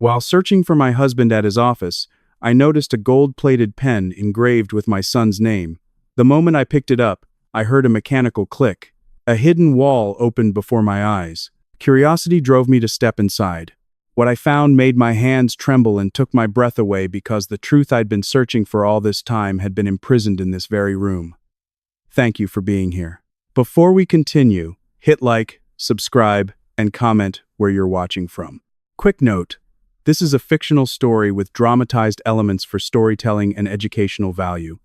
While searching for my husband at his office, I noticed a gold-plated pen engraved with my son's name. The moment I picked it up, I heard a mechanical click. A hidden wall opened before my eyes. Curiosity drove me to step inside. What I found made my hands tremble and took my breath away because the truth I'd been searching for all this time had been imprisoned in this very room. Thank you for being here. Before we continue, hit like, subscribe, and comment where you're watching from. Quick note: this is a fictional story with dramatized elements for storytelling and educational value.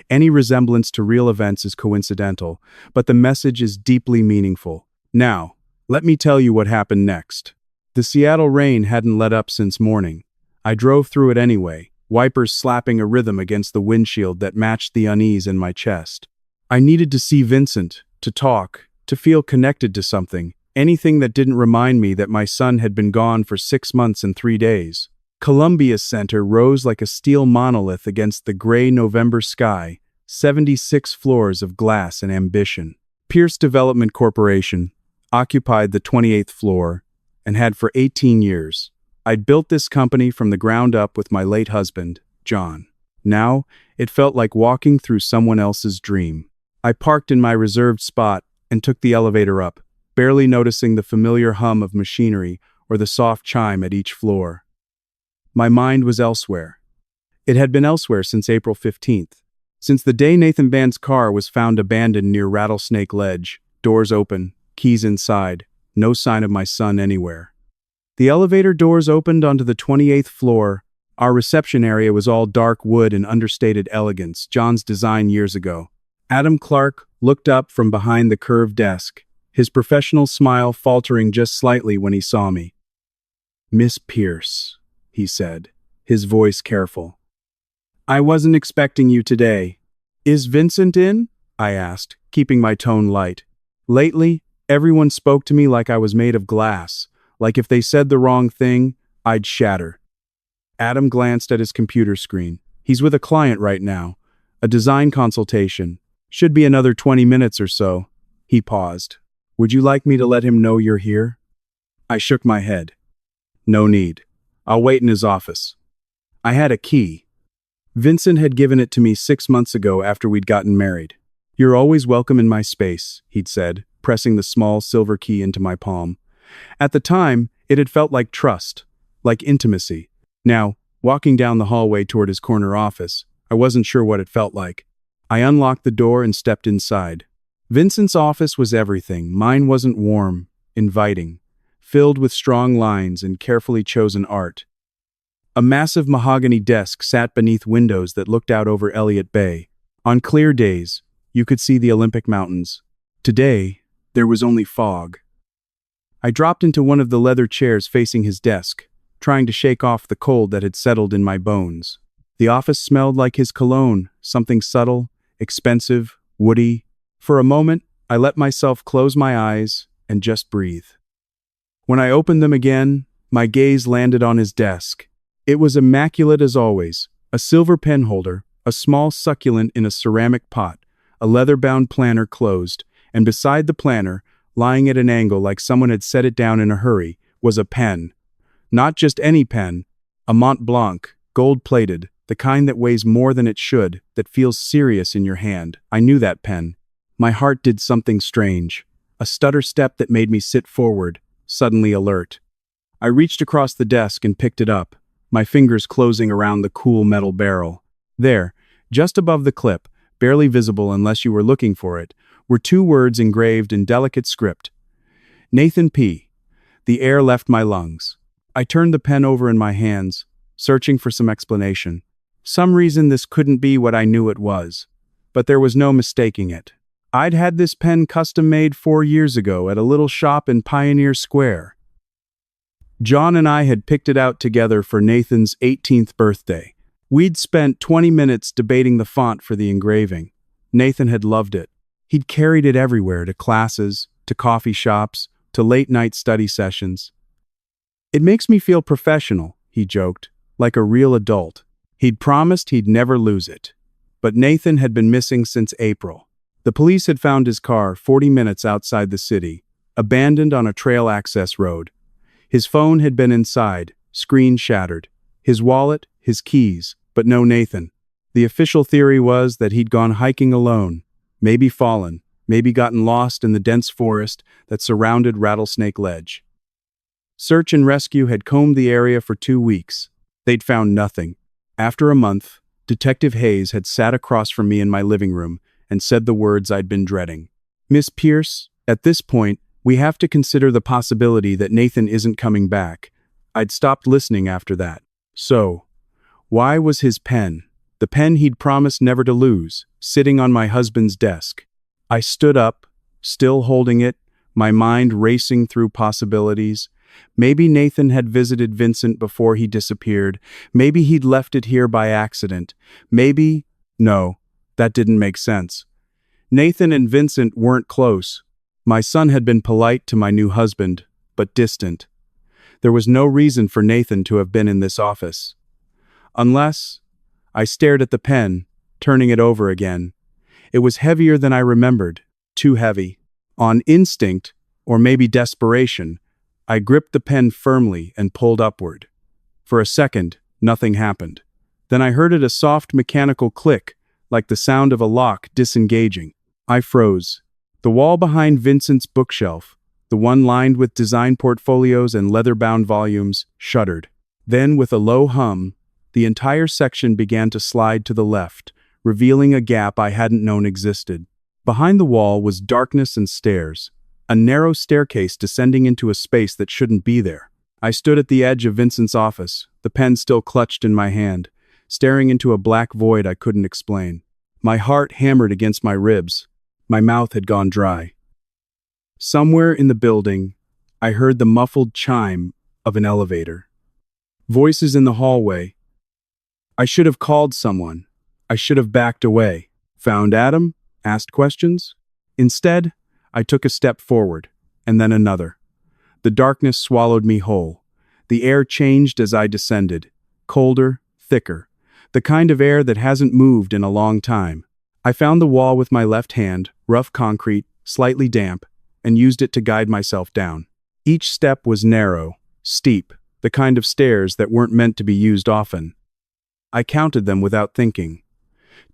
Any resemblance to real events is coincidental, but the message is deeply meaningful. Now, let me tell you what happened next. The Seattle rain hadn't let up since morning. I drove through it anyway, wipers slapping a rhythm against the windshield that matched the unease in my chest. I needed to see Vincent, to talk, to feel connected to something, anything that didn't remind me that my son had been gone for 6 months and 3 days. Columbia Center rose like a steel monolith against the gray November sky, 76 floors of glass and ambition. Pierce Development Corporation occupied the 28th floor and had for 18 years. I'd built this company from the ground up with my late husband, John. Now, it felt like walking through someone else's dream. I parked in my reserved spot and took the elevator up, barely noticing the familiar hum of machinery or the soft chime at each floor. My mind was elsewhere. It had been elsewhere since April 15th. Since the day Nathan Band's car was found abandoned near Rattlesnake Ledge, doors open, keys inside, no sign of my son anywhere. The elevator doors opened onto the 28th floor. Our reception area was all dark wood and understated elegance, John's design years ago. Adam Clark looked up from behind the curved desk, his professional smile faltering just slightly when he saw me. "Miss Pierce," he said, his voice careful. "I wasn't expecting you today." "Is Vincent in?" I asked, keeping my tone light. Lately, everyone spoke to me like I was made of glass, like if they said the wrong thing, I'd shatter. Adam glanced at his computer screen. "He's with a client right now. A design consultation. Should be another 20 minutes or so." He paused. "Would you like me to let him know you're here?" I shook my head. "No need. I'll wait in his office." I had a key. Vincent had given it to me 6 months ago after we'd gotten married. "You're always welcome in my space," he'd said, pressing the small silver key into my palm. At the time, it had felt like trust, like intimacy. Now, walking down the hallway toward his corner office, I wasn't sure what it felt like. I unlocked the door and stepped inside. Vincent's office was everything. Mine wasn't warm, inviting, filled with strong lines and carefully chosen art. A massive mahogany desk sat beneath windows that looked out over Elliott Bay. On clear days, you could see the Olympic Mountains. Today, there was only fog. I dropped into one of the leather chairs facing his desk, trying to shake off the cold that had settled in my bones. The office smelled like his cologne, something subtle, expensive, woody. For a moment, I let myself close my eyes and just breathe. When I opened them again, my gaze landed on his desk. It was immaculate as always, a silver pen holder, a small succulent in a ceramic pot, a leather-bound planner closed, and beside the planner, lying at an angle like someone had set it down in a hurry, was a pen. Not just any pen, a Mont Blanc, gold-plated, the kind that weighs more than it should, that feels serious in your hand. I knew that pen. My heart did something strange, a stutter step that made me sit forward, suddenly alert. I reached across the desk and picked it up, my fingers closing around the cool metal barrel. There, just above the clip, barely visible unless you were looking for it, were 2 words engraved in delicate script. Nathan P. The air left my lungs. I turned the pen over in my hands, searching for some explanation. Some reason this couldn't be what I knew it was, but there was no mistaking it. I'd had this pen custom-made 4 years ago at a little shop in Pioneer Square. John and I had picked it out together for Nathan's 18th birthday. We'd spent 20 minutes debating the font for the engraving. Nathan had loved it. He'd carried it everywhere, to classes, to coffee shops, to late-night study sessions. "It makes me feel professional," he joked, like a real adult. He'd promised he'd never lose it. But Nathan had been missing since April. The police had found his car 40 minutes outside the city, abandoned on a trail access road. His phone had been inside, screen shattered. His wallet, his keys, but no Nathan. The official theory was that he'd gone hiking alone, maybe fallen, maybe gotten lost in the dense forest that surrounded Rattlesnake Ledge. Search and rescue had combed the area for 2 weeks. They'd found nothing. After a month, Detective Hayes had sat across from me in my living room and said the words I'd been dreading. "Miss Pierce, at this point, we have to consider the possibility that Nathan isn't coming back." I'd stopped listening after that. So, why was his pen, the pen he'd promised never to lose, sitting on my husband's desk? I stood up, still holding it, my mind racing through possibilities. Maybe Nathan had visited Vincent before he disappeared. Maybe he'd left it here by accident. No, that didn't make sense. Nathan and Vincent weren't close. My son had been polite to my new husband, but distant. There was no reason for Nathan to have been in this office. Unless, I stared at the pen, turning it over again. It was heavier than I remembered, too heavy. On instinct, or maybe desperation, I gripped the pen firmly and pulled upward. For a second, nothing happened. Then I heard a soft mechanical click, like the sound of a lock disengaging. I froze. The wall behind Vincent's bookshelf, the one lined with design portfolios and leather-bound volumes, shuddered. Then, with a low hum, the entire section began to slide to the left, revealing a gap I hadn't known existed. Behind the wall was darkness and stairs, a narrow staircase descending into a space that shouldn't be there. I stood at the edge of Vincent's office, the pen still clutched in my hand, staring into a black void I couldn't explain. My heart hammered against my ribs. My mouth had gone dry. Somewhere in the building, I heard the muffled chime of an elevator. Voices in the hallway. I should have called someone. I should have backed away. Found Adam? Asked questions? Instead, I took a step forward, and then another. The darkness swallowed me whole. The air changed as I descended, colder, thicker, the kind of air that hasn't moved in a long time. I found the wall with my left hand, rough concrete, slightly damp, and used it to guide myself down. Each step was narrow, steep, the kind of stairs that weren't meant to be used often. I counted them without thinking.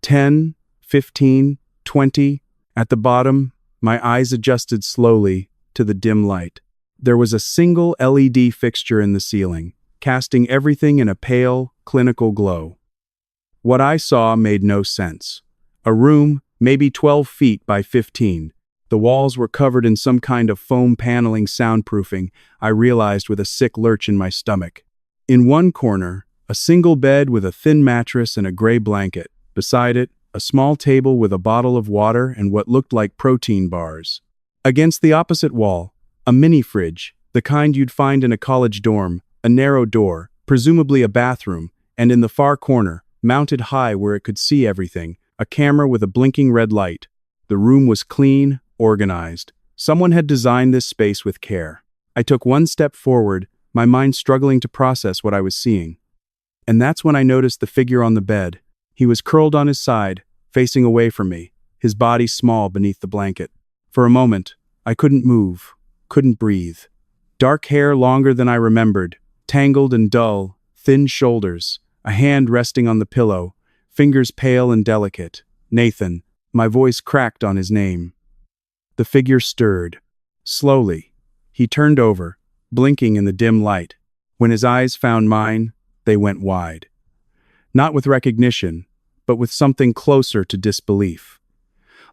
10, 15, 20. At the bottom, my eyes adjusted slowly to the dim light. There was a single LED fixture in the ceiling, casting everything in a pale, clinical glow. What I saw made no sense. A room, maybe 12 feet by 15. The walls were covered in some kind of foam paneling soundproofing, I realized with a sick lurch in my stomach. In one corner, a single bed with a thin mattress and a gray blanket. Beside it, a small table with a bottle of water and what looked like protein bars. Against the opposite wall, a mini fridge, the kind you'd find in a college dorm, a narrow door, presumably a bathroom, and in the far corner, mounted high where it could see everything, a camera with a blinking red light. The room was clean, organized. Someone had designed this space with care. I took one step forward, my mind struggling to process what I was seeing. And that's when I noticed the figure on the bed. He was curled on his side, facing away from me, his body small beneath the blanket. For a moment, I couldn't move, couldn't breathe. Dark hair longer than I remembered, tangled and dull, thin shoulders, a hand resting on the pillow, fingers pale and delicate. Nathan. My voice cracked on his name. The figure stirred. Slowly, he turned over, blinking in the dim light. When his eyes found mine, they went wide. Not with recognition, but with something closer to disbelief.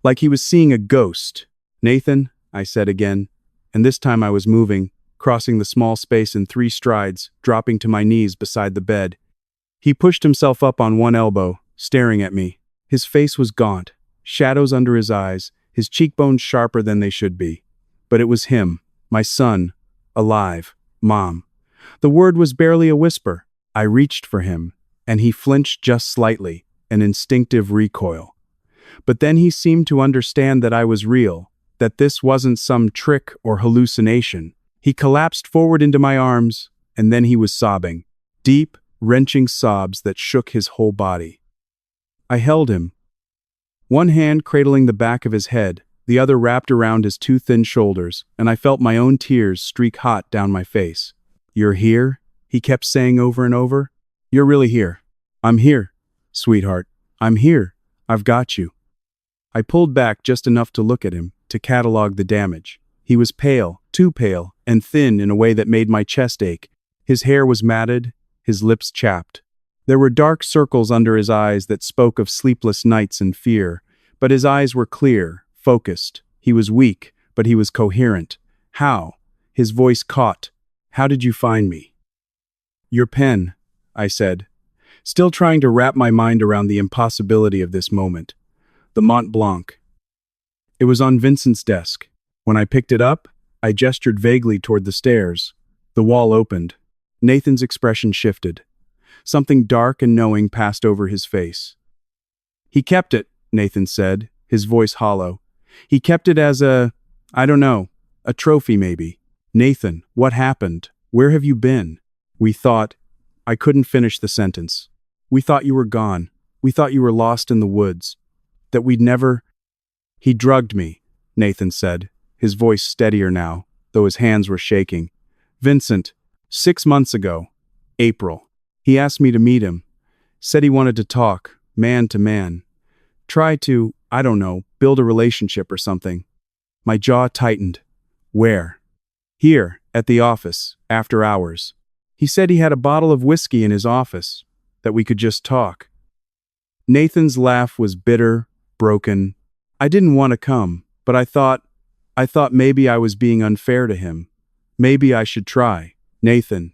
Like he was seeing a ghost. "Nathan," I said again, and this time I was moving, crossing the small space in 3 strides, dropping to my knees beside the bed. He pushed himself up on one elbow, staring at me. His face was gaunt, shadows under his eyes, his cheekbones sharper than they should be. But it was him, my son, alive, Mom. The word was barely a whisper. I reached for him, and he flinched just slightly, an instinctive recoil. But then he seemed to understand that I was real, that this wasn't some trick or hallucination. He collapsed forward into my arms, and then he was sobbing, deep, wrenching sobs that shook his whole body. I held him, one hand cradling the back of his head, the other wrapped around his 2 thin shoulders, and I felt my own tears streak hot down my face. "You're here?" he kept saying over and over. You're really here. I'm here, sweetheart. I'm here. I've got you. I pulled back just enough to look at him, to catalog the damage. He was pale, too pale, and thin in a way that made my chest ache. His hair was matted, his lips chapped. There were dark circles under his eyes that spoke of sleepless nights and fear, but his eyes were clear, focused. He was weak, but he was coherent. How? His voice caught. How did you find me? Your pen, I said, still trying to wrap my mind around the impossibility of this moment. The Mont Blanc. It was on Vincent's desk. When I picked it up, I gestured vaguely toward the stairs. The wall opened. Nathan's expression shifted. Something dark and knowing passed over his face. He kept it, Nathan said, his voice hollow. He kept it as a trophy maybe. Nathan, what happened? Where have you been? We thought. I couldn't finish the sentence. We thought you were gone. We thought you were lost in the woods. That we'd never. He drugged me, Nathan said, his voice steadier now, though his hands were shaking. Vincent, 6 months ago, April. He asked me to meet him. Said he wanted to talk, man to man. Try to, build a relationship or something. My jaw tightened. Where? Here, at the office, after hours. He said he had a bottle of whiskey in his office, that we could just talk. Nathan's laugh was bitter, broken. I didn't want to come, but I thought maybe I was being unfair to him. Maybe I should try. Nathan.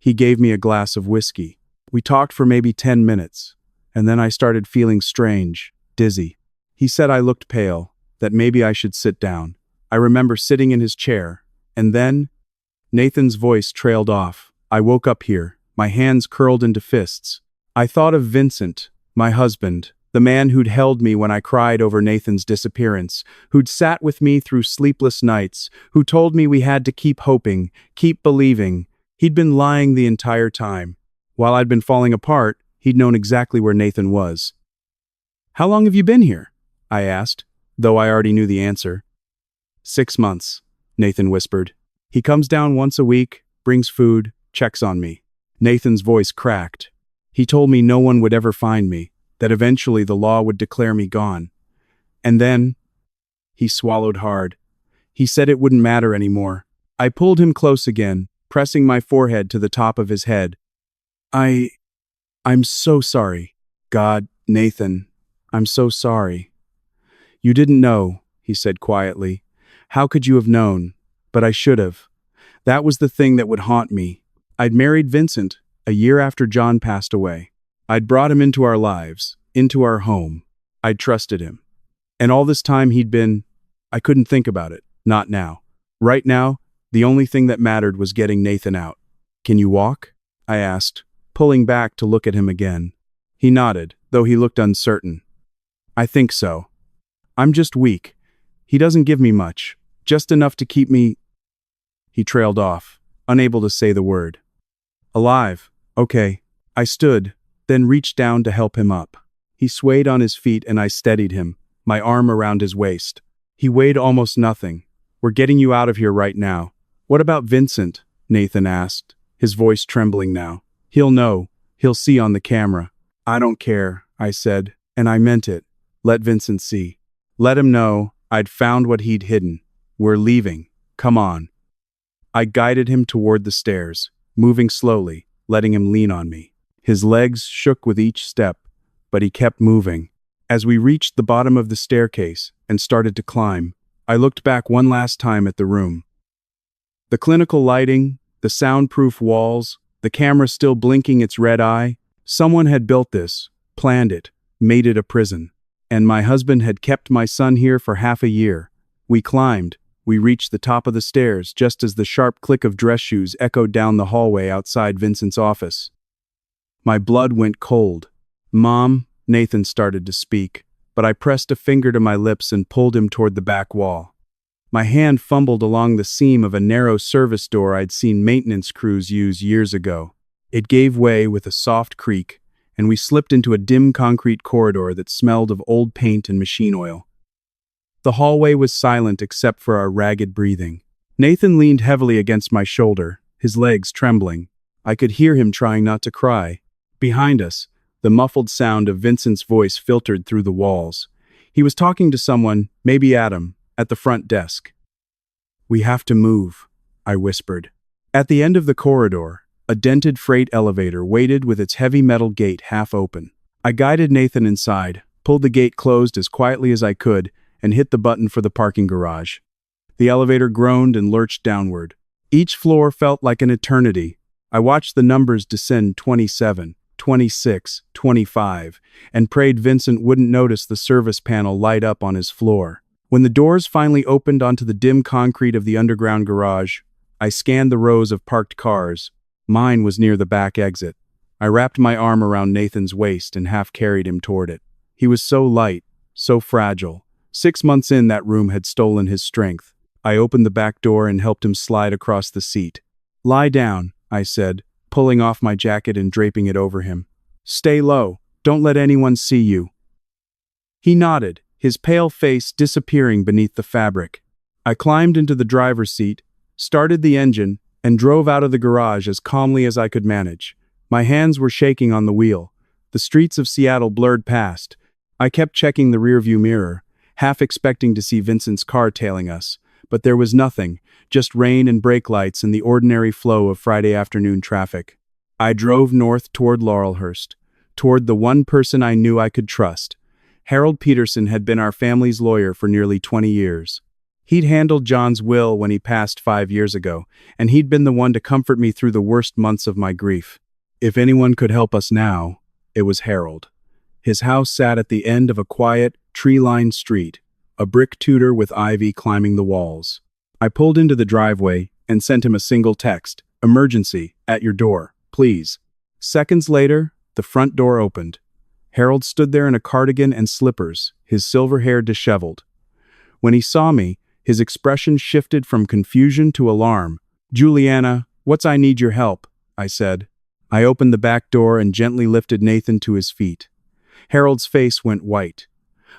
He gave me a glass of whiskey. We talked for maybe 10 minutes, and then I started feeling strange, dizzy. He said I looked pale, that maybe I should sit down. I remember sitting in his chair, and then Nathan's voice trailed off. I woke up here, my hands curled into fists. I thought of Vincent, my husband, the man who'd held me when I cried over Nathan's disappearance, who'd sat with me through sleepless nights, who told me we had to keep hoping, keep believing. He'd been lying the entire time. While I'd been falling apart, he'd known exactly where Nathan was. How long have you been here? I asked, though I already knew the answer. 6 months, Nathan whispered. He comes down once a week, brings food, checks on me. Nathan's voice cracked. He told me no one would ever find me, that eventually the law would declare me gone. And then, he swallowed hard. He said it wouldn't matter anymore. I pulled him close again, pressing my forehead to the top of his head. I'm so sorry. God, Nathan, I'm so sorry. You didn't know, he said quietly. How could you have known? But I should have. That was the thing that would haunt me. I'd married Vincent a year after John passed away. I'd brought him into our lives, into our home. I'd trusted him. And all this time I couldn't think about it. Not now. Right now, the only thing that mattered was getting Nathan out. Can you walk? I asked, pulling back to look at him again. He nodded, though he looked uncertain. I think so. I'm just weak. He doesn't give me much, just enough to keep me. He trailed off, unable to say the word. Alive. Okay. I stood, then reached down to help him up. He swayed on his feet and I steadied him, my arm around his waist. He weighed almost nothing. We're getting you out of here right now. What about Vincent? Nathan asked, his voice trembling now. He'll know. He'll see on the camera. I don't care, I said, and I meant it. Let Vincent see. Let him know I'd found what he'd hidden. We're leaving. Come on. I guided him toward the stairs, moving slowly, letting him lean on me. His legs shook with each step, but he kept moving. As we reached the bottom of the staircase and started to climb, I looked back one last time at the room. The clinical lighting, the soundproof walls, the camera still blinking its red eye. Someone had built this, planned it, made it a prison. And my husband had kept my son here for half a year. We climbed. We reached the top of the stairs just as the sharp click of dress shoes echoed down the hallway outside Vincent's office. My blood went cold. Mom, Nathan started to speak, but I pressed a finger to my lips and pulled him toward the back wall. My hand fumbled along the seam of a narrow service door I'd seen maintenance crews use years ago. It gave way with a soft creak, and we slipped into a dim concrete corridor that smelled of old paint and machine oil. The hallway was silent except for our ragged breathing. Nathan leaned heavily against my shoulder, his legs trembling. I could hear him trying not to cry. Behind us, the muffled sound of Vincent's voice filtered through the walls. He was talking to someone, maybe Adam, at the front desk. "We have to move," I whispered. At the end of the corridor, a dented freight elevator waited with its heavy metal gate half open. I guided Nathan inside, pulled the gate closed as quietly as I could, and hit the button for the parking garage. The elevator groaned and lurched downward. Each floor felt like an eternity. I watched the numbers descend 27, 26, 25, and prayed Vincent wouldn't notice the service panel light up on his floor. When the doors finally opened onto the dim concrete of the underground garage, I scanned the rows of parked cars. Mine was near the back exit. I wrapped my arm around Nathan's waist and half carried him toward it. He was so light, so fragile. 6 months in, that room had stolen his strength. I opened the back door and helped him slide across the seat. "Lie down," I said, pulling off my jacket and draping it over him. "Stay low. Don't let anyone see you." He nodded, his pale face disappearing beneath the fabric. I climbed into the driver's seat, started the engine, and drove out of the garage as calmly as I could manage. My hands were shaking on the wheel. The streets of Seattle blurred past. I kept checking the rearview mirror, half expecting to see Vincent's car tailing us, but there was nothing, just rain and brake lights and the ordinary flow of Friday afternoon traffic. I drove north toward Laurelhurst, toward the one person I knew I could trust. Harold Peterson had been our family's lawyer for nearly 20 years. He'd handled John's will when he passed 5 years ago, and he'd been the one to comfort me through the worst months of my grief. If anyone could help us now, it was Harold. His house sat at the end of a quiet, tree-lined street, a brick Tudor with ivy climbing the walls. I pulled into the driveway and sent him a single text, "Emergency, at your door, please." Seconds later, the front door opened. Harold stood there in a cardigan and slippers, his silver hair disheveled. When he saw me, his expression shifted from confusion to alarm. "Juliana, I need your help," I said. I opened the back door and gently lifted Nathan to his feet. Harold's face went white.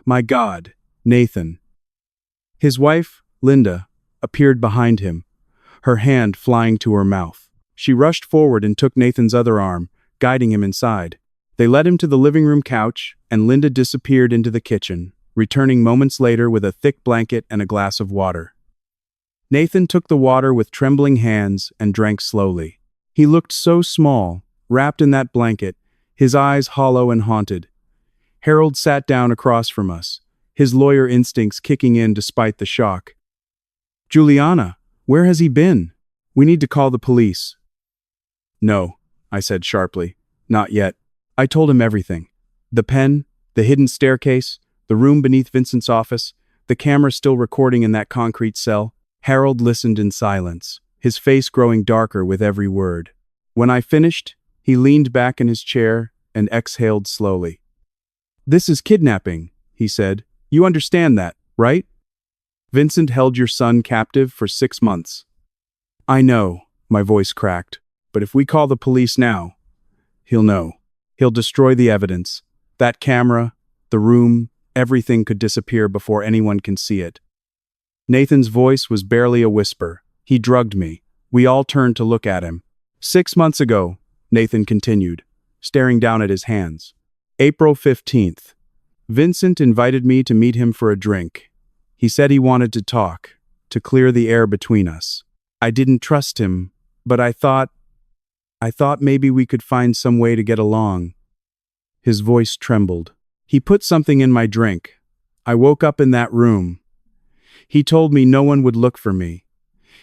"My God, Nathan." His wife, Linda, appeared behind him, her hand flying to her mouth. She rushed forward and took Nathan's other arm, guiding him inside. They led him to the living room couch, and Linda disappeared into the kitchen, returning moments later with a thick blanket and a glass of water. Nathan took the water with trembling hands and drank slowly. He looked so small, wrapped in that blanket, his eyes hollow and haunted. Harold sat down across from us, his lawyer instincts kicking in despite the shock. "Juliana, where has he been? We need to call the police." "No," I said sharply. "Not yet." I told him everything. The pen, the hidden staircase, the room beneath Vincent's office, the camera still recording in that concrete cell. Harold listened in silence, his face growing darker with every word. When I finished, he leaned back in his chair and exhaled slowly. "This is kidnapping," he said. "You understand that, right? Vincent held your son captive for 6 months." "I know," my voice cracked, "but if we call the police now, he'll know. He'll destroy the evidence. That camera, the room, everything could disappear before anyone can see it." Nathan's voice was barely a whisper. He drugged me. We all turned to look at him. "6 months ago," Nathan continued, staring down at his hands. "April 15th. Vincent invited me to meet him for a drink. He said he wanted to talk, to clear the air between us. I didn't trust him, but I thought maybe we could find some way to get along." His voice trembled. "He put something in my drink. I woke up in that room. He told me no one would look for me.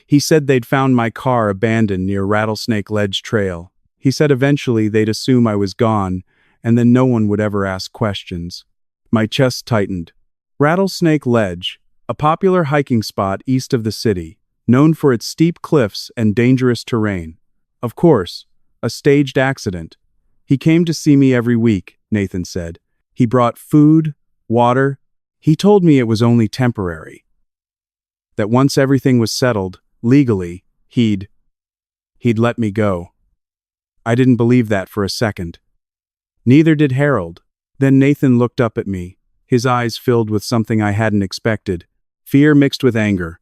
He said they'd found my car abandoned near Rattlesnake Ledge Trail. He said eventually they'd assume I was gone, and then no one would ever ask questions." My chest tightened. Rattlesnake Ledge, a popular hiking spot east of the city, known for its steep cliffs and dangerous terrain. Of course, a staged accident. "He came to see me every week," Nathan said. "He brought food, water. He told me it was only temporary. That once everything was settled, legally, he'd let me go." I didn't believe that for a second. Neither did Harold. Then Nathan looked up at me, his eyes filled with something I hadn't expected, fear mixed with anger.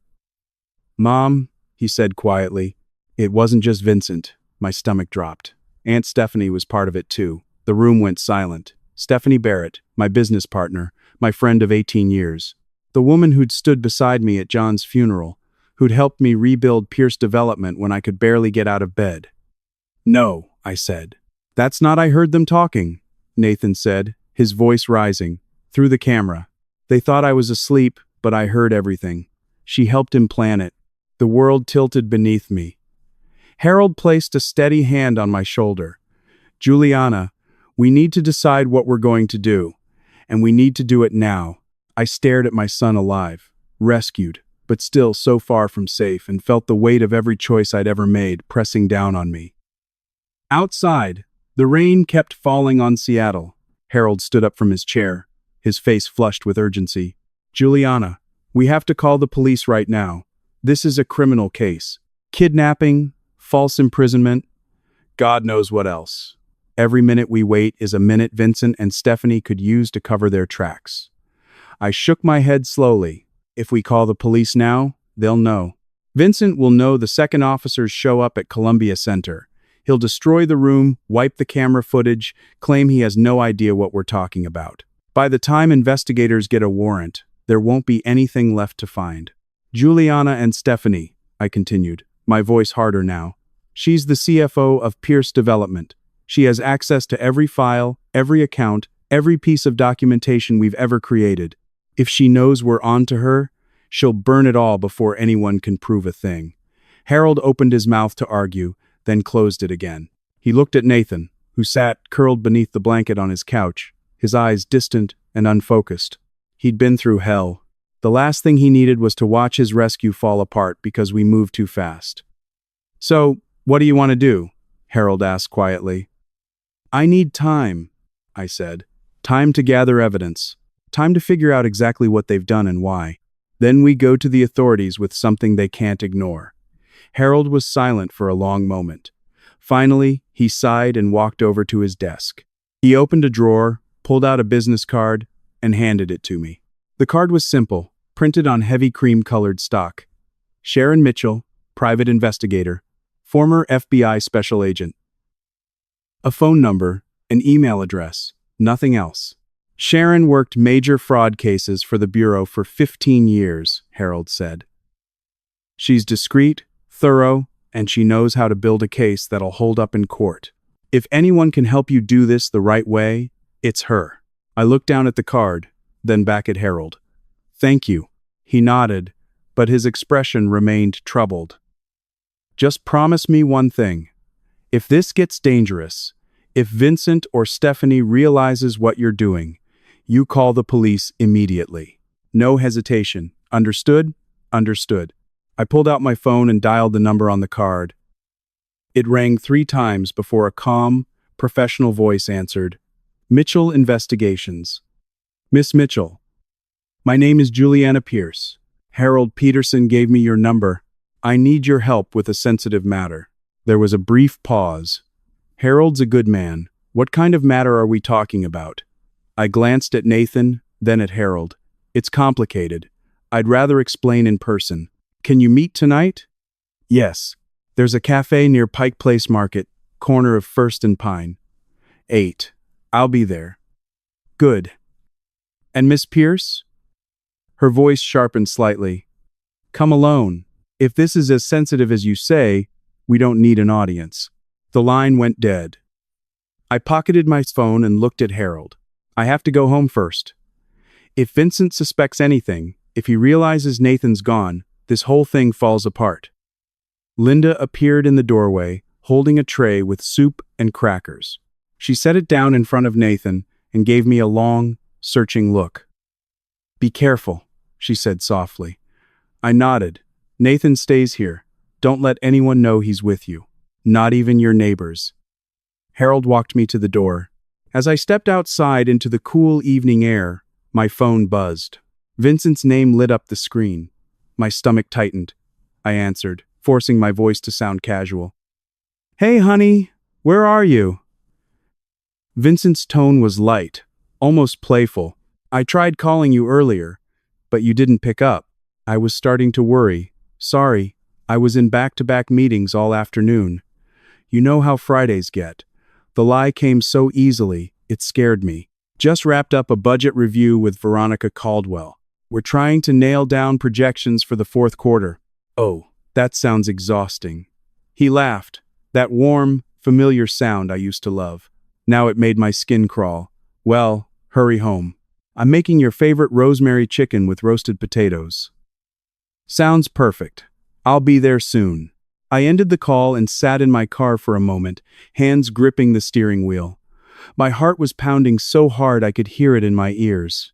"Mom," he said quietly, "it wasn't just Vincent. My stomach dropped. Aunt Stephanie was part of it too. The room went silent. Stephanie Barrett, my business partner, my friend of 18 years. The woman who'd stood beside me at John's funeral, who'd helped me rebuild Pierce Development when I could barely get out of bed. "No," I said. "That's not I heard them talking," Nathan said, his voice rising, through the camera. "They thought I was asleep, but I heard everything. She helped him plan it." The world tilted beneath me. Harold placed a steady hand on my shoulder. "Juliana, we need to decide what we're going to do, and we need to do it now." I stared at my son alive, rescued, but still so far from safe, and felt the weight of every choice I'd ever made pressing down on me. Outside, the rain kept falling on Seattle. Harold stood up from his chair, his face flushed with urgency. "Juliana, we have to call the police right now. This is a criminal case. Kidnapping, false imprisonment, God knows what else. Every minute we wait is a minute Vincent and Stephanie could use to cover their tracks." I shook my head slowly. If we call the police now, they'll know. Vincent will know the second officers show up at Columbia Center. He'll destroy the room, wipe the camera footage, claim he has no idea what we're talking about. By the time investigators get a warrant, there won't be anything left to find. "Juliana and Stephanie," I continued, my voice harder now. "She's the CFO of Pierce Development. She has access to every file, every account, every piece of documentation we've ever created. If she knows we're on to her, she'll burn it all before anyone can prove a thing." Harold opened his mouth to argue, then closed it again. He looked at Nathan, who sat curled beneath the blanket on his couch, his eyes distant and unfocused. He'd been through hell. The last thing he needed was to watch his rescue fall apart because we moved too fast. "So, what do you want to do?" Harold asked quietly. "I need time," I said. "Time to gather evidence. Time to figure out exactly what they've done and why. Then we go to the authorities with something they can't ignore." Harold was silent for a long moment. Finally, he sighed and walked over to his desk. He opened a drawer, pulled out a business card, and handed it to me. The card was simple, printed on heavy cream-colored stock. Sharon Mitchell, private investigator, former FBI special agent. A phone number, an email address, nothing else. "Sharon worked major fraud cases for the Bureau for 15 years, Harold said. "She's discreet, thorough, and she knows how to build a case that'll hold up in court. If anyone can help you do this the right way, it's her." I looked down at the card, then back at Harold. "Thank you." He nodded, but his expression remained troubled. "Just promise me one thing. If this gets dangerous, if Vincent or Stephanie realizes what you're doing, you call the police immediately. No hesitation. Understood?" "Understood." I pulled out my phone and dialed the number on the card. It rang 3 times before a calm, professional voice answered. "Mitchell Investigations." "Miss Mitchell, my name is Juliana Pierce. Harold Peterson gave me your number. I need your help with a sensitive matter." There was a brief pause. "Harold's a good man. What kind of matter are we talking about?" I glanced at Nathan, then at Harold. "It's complicated. I'd rather explain in person. Can you meet tonight?" "Yes. There's a cafe near Pike Place Market, corner of First and Pine. 8. I'll be there." "Good. And Miss Pierce?" Her voice sharpened slightly. "Come alone. If this is as sensitive as you say, we don't need an audience." The line went dead. I pocketed my phone and looked at Harold. "I have to go home first. If Vincent suspects anything, if he realizes Nathan's gone, this whole thing falls apart." Linda appeared in the doorway, holding a tray with soup and crackers. She set it down in front of Nathan and gave me a long, searching look. "Be careful," she said softly. I nodded. "Nathan stays here. Don't let anyone know he's with you. Not even your neighbors." Harold walked me to the door. As I stepped outside into the cool evening air, my phone buzzed. Vincent's name lit up the screen. My stomach tightened. I answered, forcing my voice to sound casual. "Hey, honey, where are you?" Vincent's tone was light, almost playful. "I tried calling you earlier, but you didn't pick up." I was starting to worry. "Sorry, I was in back-to-back meetings all afternoon." You know how Fridays get. The lie came so easily, it scared me. Just wrapped up a budget review with Veronica Caldwell. We're trying to nail down projections for the fourth quarter. Oh, that sounds exhausting. He laughed. That warm, familiar sound I used to love. Now it made my skin crawl. Well, hurry home. I'm making your favorite rosemary chicken with roasted potatoes. Sounds perfect. I'll be there soon. I ended the call and sat in my car for a moment, hands gripping the steering wheel. My heart was pounding so hard I could hear it in my ears.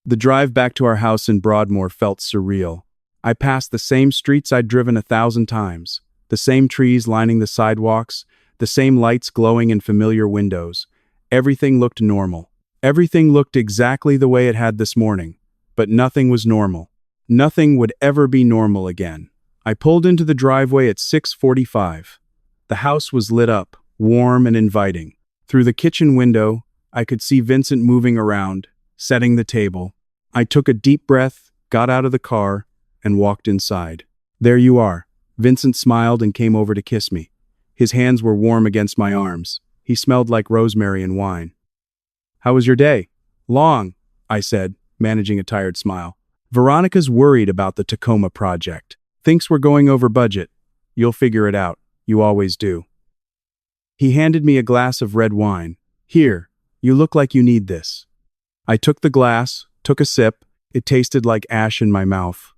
The drive back to our house in Broadmoor felt surreal. I passed the same streets I'd driven 1,000 times, the same trees lining the sidewalks, the same lights glowing in familiar windows. Everything looked normal. Everything looked exactly the way it had this morning, but nothing was normal. Nothing would ever be normal again. I pulled into the driveway at 6:45. The house was lit up, warm and inviting. Through the kitchen window, I could see Vincent moving around, setting the table. I took a deep breath, got out of the car, and walked inside. There you are. Vincent smiled and came over to kiss me. His hands were warm against my arms. He smelled like rosemary and wine. How was your day? Long, I said, managing a tired smile. Veronica's worried about the Tacoma project. Thinks we're going over budget. You'll figure it out. You always do. He handed me a glass of red wine. Here, you look like you need this. I took the glass, took a sip. It tasted like ash in my mouth.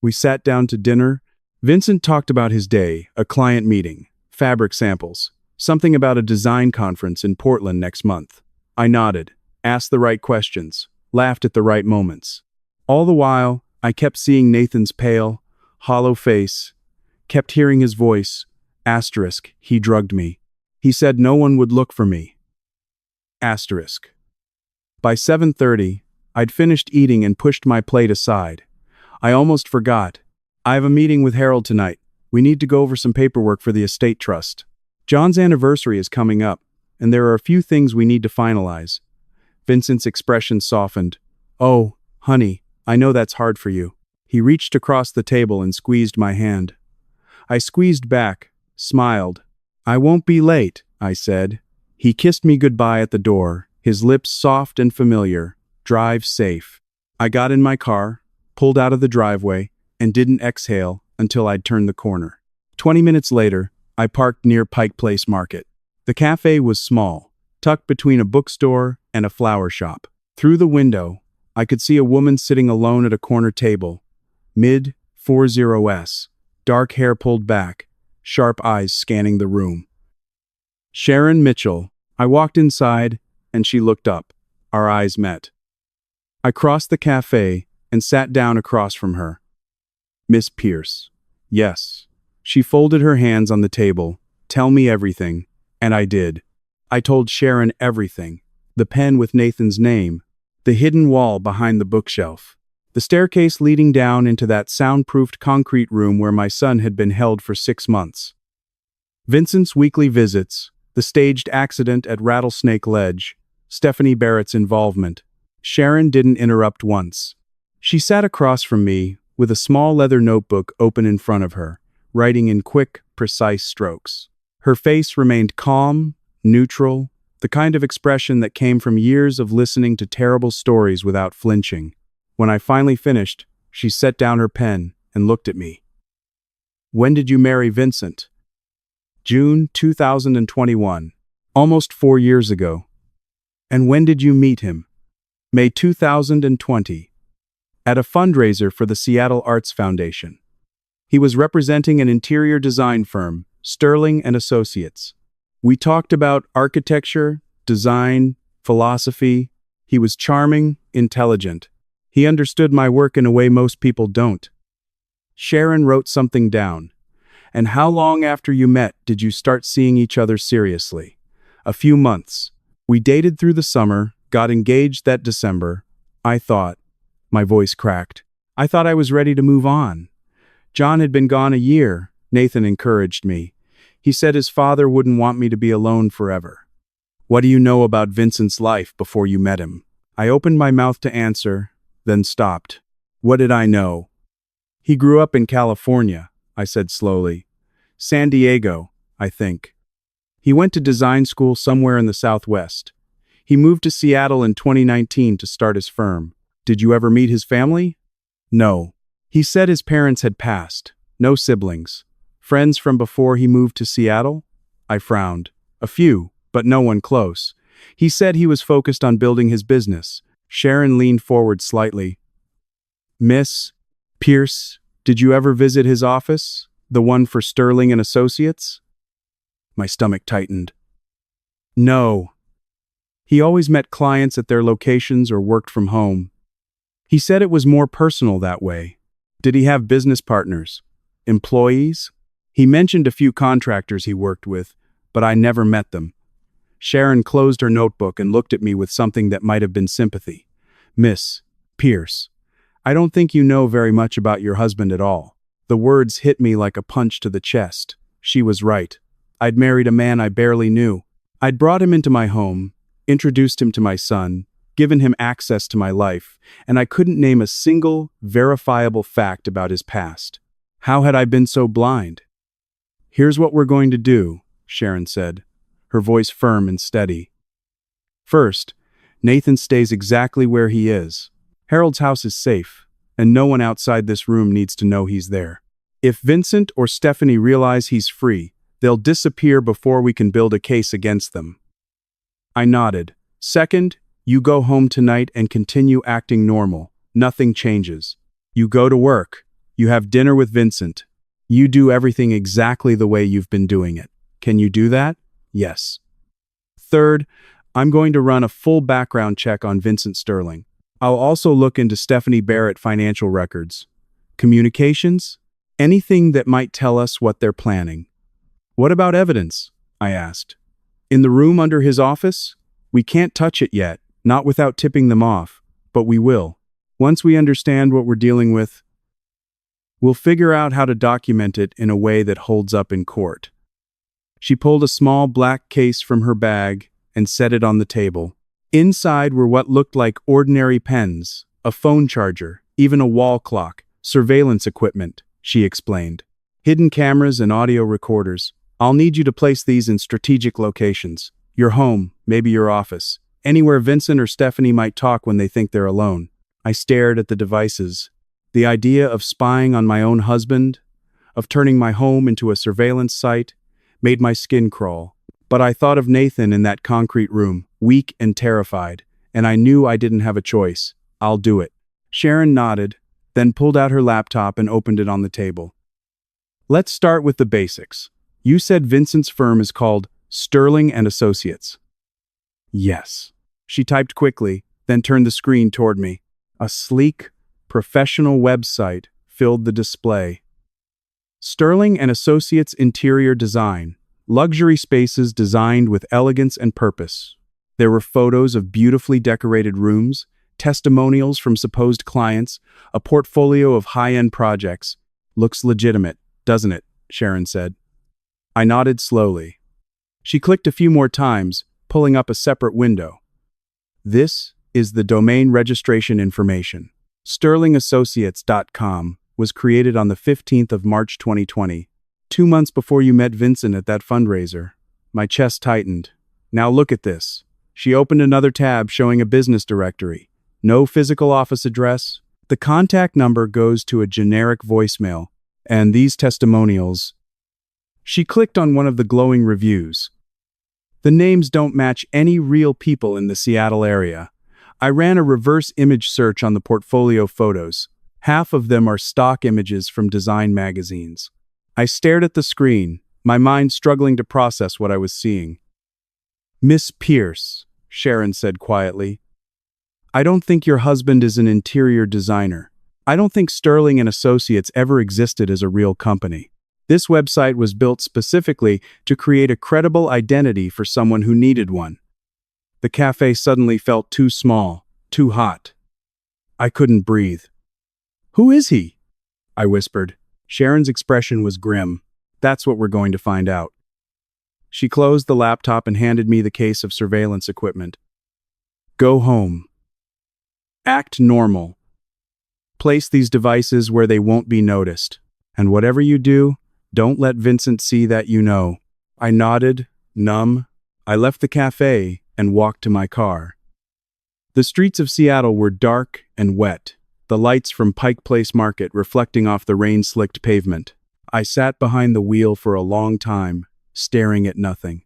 We sat down to dinner. Vincent talked about his day, a client meeting, fabric samples, something about a design conference in Portland next month. I nodded, asked the right questions, laughed at the right moments. All the while, I kept seeing Nathan's pale, hollow face, kept hearing his voice, asterisk, he drugged me. He said no one would look for me. Asterisk. By 7:30, I'd finished eating and pushed my plate aside. I almost forgot. I have a meeting with Harold tonight. We need to go over some paperwork for the estate trust. John's anniversary is coming up, and there are a few things we need to finalize. Vincent's expression softened. Oh, honey, I know that's hard for you. He reached across the table and squeezed my hand. I squeezed back, smiled. I won't be late, I said. He kissed me goodbye at the door, his lips soft and familiar. Drive safe. I got in my car, pulled out of the driveway, and didn't exhale until I'd turned the corner. 20 minutes later, I parked near Pike Place Market. The cafe was small, tucked between a bookstore and a flower shop. Through the window, I could see a woman sitting alone at a corner table, mid-40s, dark hair pulled back, sharp eyes scanning the room. Sharon Mitchell. I walked inside, and she looked up. Our eyes met. I crossed the cafe and sat down across from her. Miss Pierce. Yes. She folded her hands on the table. Tell me everything. And I did. I told Sharon everything. The pen with Nathan's name. The hidden wall behind the bookshelf. The staircase leading down into that soundproofed concrete room where my son had been held for 6 months. Vincent's weekly visits. The staged accident at Rattlesnake Ledge. Stephanie Barrett's involvement. Sharon didn't interrupt once. She sat across from me with a small leather notebook open in front of her, writing in quick, precise strokes. Her face remained calm, neutral, the kind of expression that came from years of listening to terrible stories without flinching. When I finally finished, she set down her pen and looked at me. When did you marry Vincent? June 2021. Almost 4 years ago. And when did you meet him? May 2020. At a fundraiser for the Seattle Arts Foundation. He was representing an interior design firm, Sterling and Associates. We talked about architecture, design, philosophy. He was charming, intelligent. He understood my work in a way most people don't. Sharon wrote something down. And how long after you met did you start seeing each other seriously? A few months. We dated through the summer, got engaged that December. I thought, my voice cracked. I thought I was ready to move on. John had been gone a year. Nathan encouraged me. He said his father wouldn't want me to be alone forever. What do you know about Vincent's life before you met him? I opened my mouth to answer, then stopped. What did I know? He grew up in California, I said slowly. San Diego, I think. He went to design school somewhere in the Southwest. He moved to Seattle in 2019 to start his firm. Did you ever meet his family? No. He said his parents had passed. No siblings. Friends from before he moved to Seattle? I frowned. A few, but no one close. He said he was focused on building his business. Sharon leaned forward slightly. Miss Pierce, did you ever visit his office? The one for Sterling and Associates? My stomach tightened. No. He always met clients at their locations or worked from home. He said it was more personal that way. Did he have business partners? Employees? He mentioned a few contractors he worked with, but I never met them. Sharon closed her notebook and looked at me with something that might have been sympathy. Miss Pierce, I don't think you know very much about your husband at all. The words hit me like a punch to the chest. She was right. I'd married a man I barely knew. I'd brought him into my home, introduced him to my son, given him access to my life, and I couldn't name a single, verifiable fact about his past. How had I been so blind? Here's what we're going to do, Sharon said, her voice firm and steady. First, Nathan stays exactly where he is. Harold's house is safe, and no one outside this room needs to know he's there. If Vincent or Stephanie realize he's free, they'll disappear before we can build a case against them. I nodded. Second, you go home tonight and continue acting normal. Nothing changes. You go to work. You have dinner with Vincent. You do everything exactly the way you've been doing it. Can you do that? Yes. Third, I'm going to run a full background check on Vincent Sterling. I'll also look into Stephanie Barrett financial records. Communications? Anything that might tell us what they're planning. What about evidence? I asked. In the room under his office? We can't touch it yet, not without tipping them off, but we will. Once we understand what we're dealing with, we'll figure out how to document it in a way that holds up in court. She pulled a small black case from her bag and set it on the table. Inside were what looked like ordinary pens, a phone charger, even a wall clock, surveillance equipment, she explained. Hidden cameras and audio recorders. I'll need you to place these in strategic locations. Your home, maybe your office. Anywhere Vincent or Stephanie might talk when they think they're alone. I stared at the devices. The idea of spying on my own husband, of turning my home into a surveillance site, made my skin crawl. But I thought of Nathan in that concrete room, weak and terrified, and I knew I didn't have a choice. I'll do it. Sharon nodded, then pulled out her laptop and opened it on the table. Let's start with the basics. You said Vincent's firm is called Sterling and Associates. Yes. She typed quickly, then turned the screen toward me. A sleek, professional website filled the display. Sterling and Associates interior design. Luxury spaces designed with elegance and purpose. There were photos of beautifully decorated rooms, testimonials from supposed clients, a portfolio of high-end projects. Looks legitimate, doesn't it? Sharon said. I nodded slowly. She clicked a few more times, pulling up a separate window. This is the domain registration information. SterlingAssociates.com was created on the 15th of March 2020. 2 months before you met Vincent at that fundraiser. My chest tightened. Now look at this. She opened another tab showing a business directory. No physical office address. The contact number goes to a generic voicemail. And these testimonials. She clicked on one of the glowing reviews. The names don't match any real people in the Seattle area. I ran a reverse image search on the portfolio photos. Half of them are stock images from design magazines. I stared at the screen, my mind struggling to process what I was seeing. Miss Pierce, Sharon said quietly. I don't think your husband is an interior designer. I don't think Sterling and Associates ever existed as a real company. This website was built specifically to create a credible identity for someone who needed one. The cafe suddenly felt too small, too hot. I couldn't breathe. Who is he? I whispered. Sharon's expression was grim. That's what we're going to find out. She closed the laptop and handed me the case of surveillance equipment. Go home. Act normal. Place these devices where they won't be noticed. And whatever you do, don't let Vincent see that you know. I nodded, numb. I left the cafe and walked to my car. The streets of Seattle were dark and wet, the lights from Pike Place Market reflecting off the rain-slicked pavement. I sat behind the wheel for a long time, staring at nothing.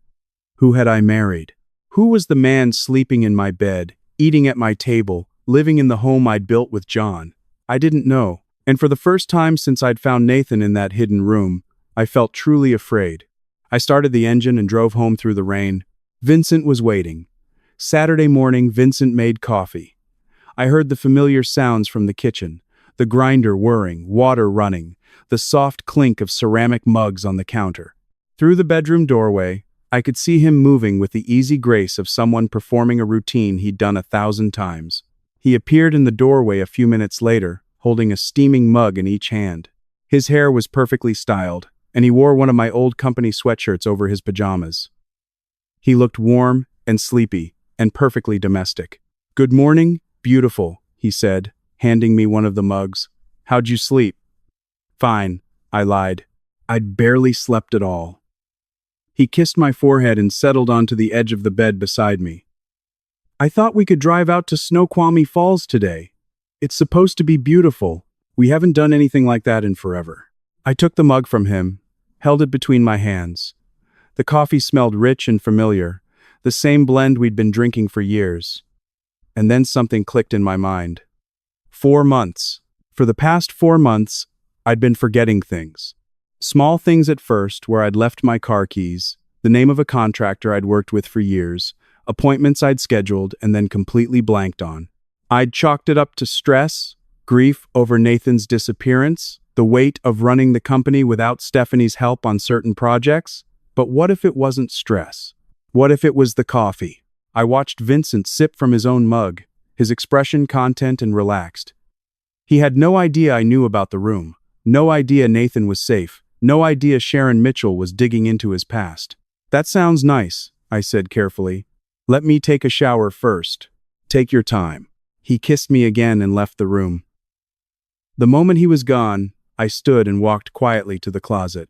Who had I married? Who was the man sleeping in my bed, eating at my table, living in the home I'd built with John? I didn't know, and for the first time since I'd found Nathan in that hidden room, I felt truly afraid. I started the engine and drove home through the rain. Vincent was waiting. Saturday morning, Vincent made coffee. I heard the familiar sounds from the kitchen, the grinder whirring, water running, the soft clink of ceramic mugs on the counter. Through the bedroom doorway, I could see him moving with the easy grace of someone performing a routine he'd done 1,000 times. He appeared in the doorway a few minutes later, holding a steaming mug in each hand. His hair was perfectly styled, and he wore one of my old company sweatshirts over his pajamas. He looked warm and sleepy and perfectly domestic. "Good morning, beautiful," he said, handing me one of the mugs. "How'd you sleep?" "Fine," I lied. I'd barely slept at all. He kissed my forehead and settled onto the edge of the bed beside me. "I thought we could drive out to Snoqualmie Falls today. It's supposed to be beautiful. We haven't done anything like that in forever." I took the mug from him, held it between my hands. The coffee smelled rich and familiar, the same blend we'd been drinking for years. And then something clicked in my mind. 4 months. For the past 4 months, I'd been forgetting things. Small things at first, where I'd left my car keys, the name of a contractor I'd worked with for years, appointments I'd scheduled and then completely blanked on. I'd chalked it up to stress, grief over Nathan's disappearance, the weight of running the company without Stephanie's help on certain projects. But what if it wasn't stress? What if it was the coffee? I watched Vincent sip from his own mug, his expression content and relaxed. He had no idea I knew about the room, no idea Nathan was safe, no idea Sharon Mitchell was digging into his past. "That sounds nice," I said carefully. "Let me take a shower first." "Take your time." He kissed me again and left the room. The moment he was gone, I stood and walked quietly to the closet.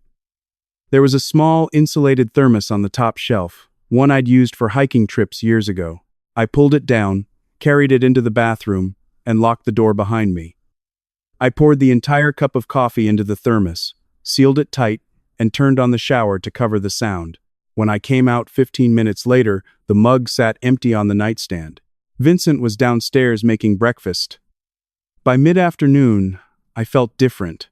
There was a small, insulated thermos on the top shelf, one I'd used for hiking trips years ago. I pulled it down, carried it into the bathroom, and locked the door behind me. I poured the entire cup of coffee into the thermos, sealed it tight, and turned on the shower to cover the sound. When I came out 15 minutes later, the mug sat empty on the nightstand. Vincent was downstairs making breakfast. By mid-afternoon, I felt different.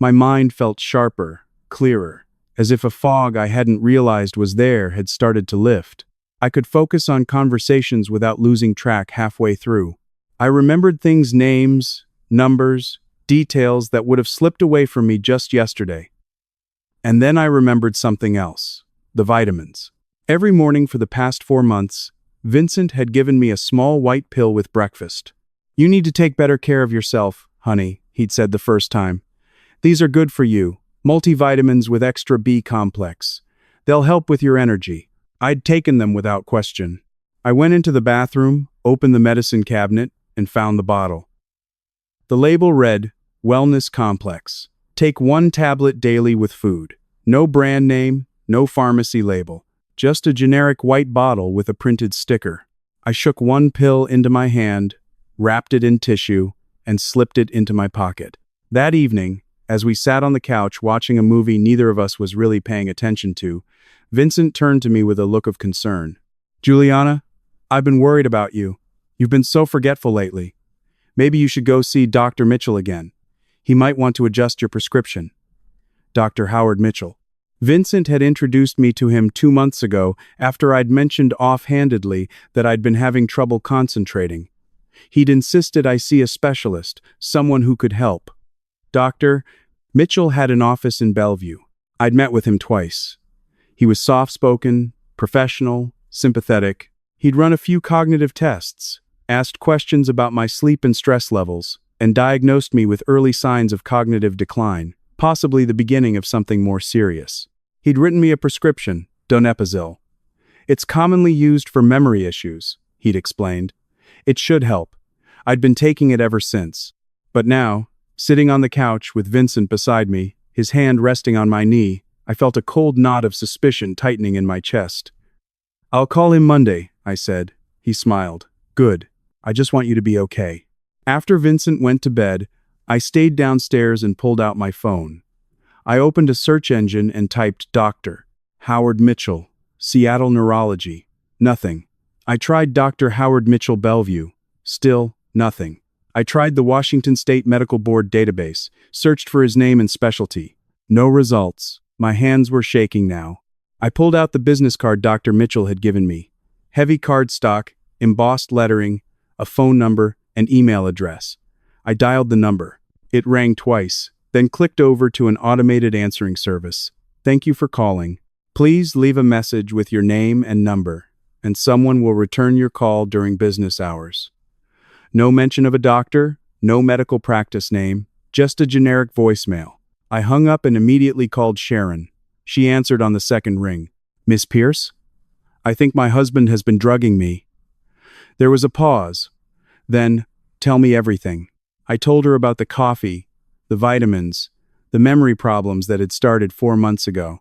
My mind felt sharper, clearer, as if a fog I hadn't realized was there had started to lift. I could focus on conversations without losing track halfway through. I remembered things, names, numbers, details that would have slipped away from me just yesterday. And then I remembered something else: the vitamins. Every morning for the past 4 months, Vincent had given me a small white pill with breakfast. "You need to take better care of yourself, honey," he'd said the first time. "These are good for you. Multivitamins with extra B complex. They'll help with your energy." I'd taken them without question. I went into the bathroom, opened the medicine cabinet, and found the bottle. The label read, "Wellness Complex. Take 1 tablet daily with food." No brand name, no pharmacy label. Just a generic white bottle with a printed sticker. I shook 1 pill into my hand, wrapped it in tissue, and slipped it into my pocket. That evening, as we sat on the couch watching a movie neither of us was really paying attention to, Vincent turned to me with a look of concern. "Juliana, I've been worried about you. You've been so forgetful lately. Maybe you should go see Dr. Mitchell again. He might want to adjust your prescription." Dr. Howard Mitchell. Vincent had introduced me to him 2 months ago after I'd mentioned offhandedly that I'd been having trouble concentrating. He'd insisted I see a specialist, someone who could help. Dr. Mitchell had an office in Bellevue. I'd met with him twice. He was soft-spoken, professional, sympathetic. He'd run a few cognitive tests, asked questions about my sleep and stress levels, and diagnosed me with early signs of cognitive decline, possibly the beginning of something more serious. He'd written me a prescription, donepezil. "It's commonly used for memory issues," he'd explained. "It should help. I'd been taking it ever since." But now, sitting on the couch with Vincent beside me, his hand resting on my knee, I felt a cold knot of suspicion tightening in my chest. "I'll call him Monday," I said. He smiled. "Good. I just want you to be okay." After Vincent went to bed, I stayed downstairs and pulled out my phone. I opened a search engine and typed Dr. Howard Mitchell, Seattle Neurology. Nothing. I tried Dr. Howard Mitchell Bellevue. Still, nothing. I tried the Washington State Medical Board database, searched for his name and specialty. No results. My hands were shaking now. I pulled out the business card Dr. Mitchell had given me. Heavy cardstock, embossed lettering, a phone number, and email address. I dialed the number. It rang twice, then clicked over to an automated answering service. "Thank you for calling. Please leave a message with your name and number, and someone will return your call during business hours." No mention of a doctor, no medical practice name, just a generic voicemail. I hung up and immediately called Sharon. She answered on the second ring. "Miss Pierce? I think my husband has been drugging me." There was a pause. Then, "Tell me everything." I told her about the coffee, the vitamins, the memory problems that had started 4 months ago.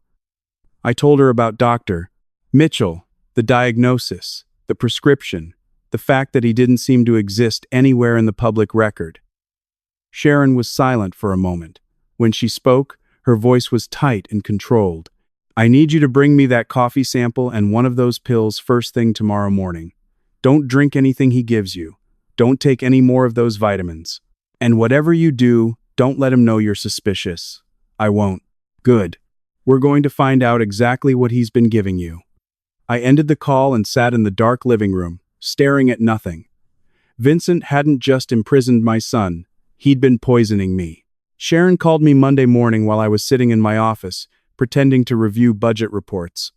I told her about Dr. Mitchell, the diagnosis, the prescription, the fact that he didn't seem to exist anywhere in the public record. Sharon was silent for a moment. When she spoke, her voice was tight and controlled. "I need you to bring me that coffee sample and one of those pills first thing tomorrow morning. Don't drink anything he gives you. Don't take any more of those vitamins. And whatever you do, don't let him know you're suspicious." "I won't." "Good. We're going to find out exactly what he's been giving you." I ended the call and sat in the dark living room, staring at nothing. Vincent hadn't just imprisoned my son, he'd been poisoning me. Sharon called me Monday morning while I was sitting in my office, pretending to review budget reports.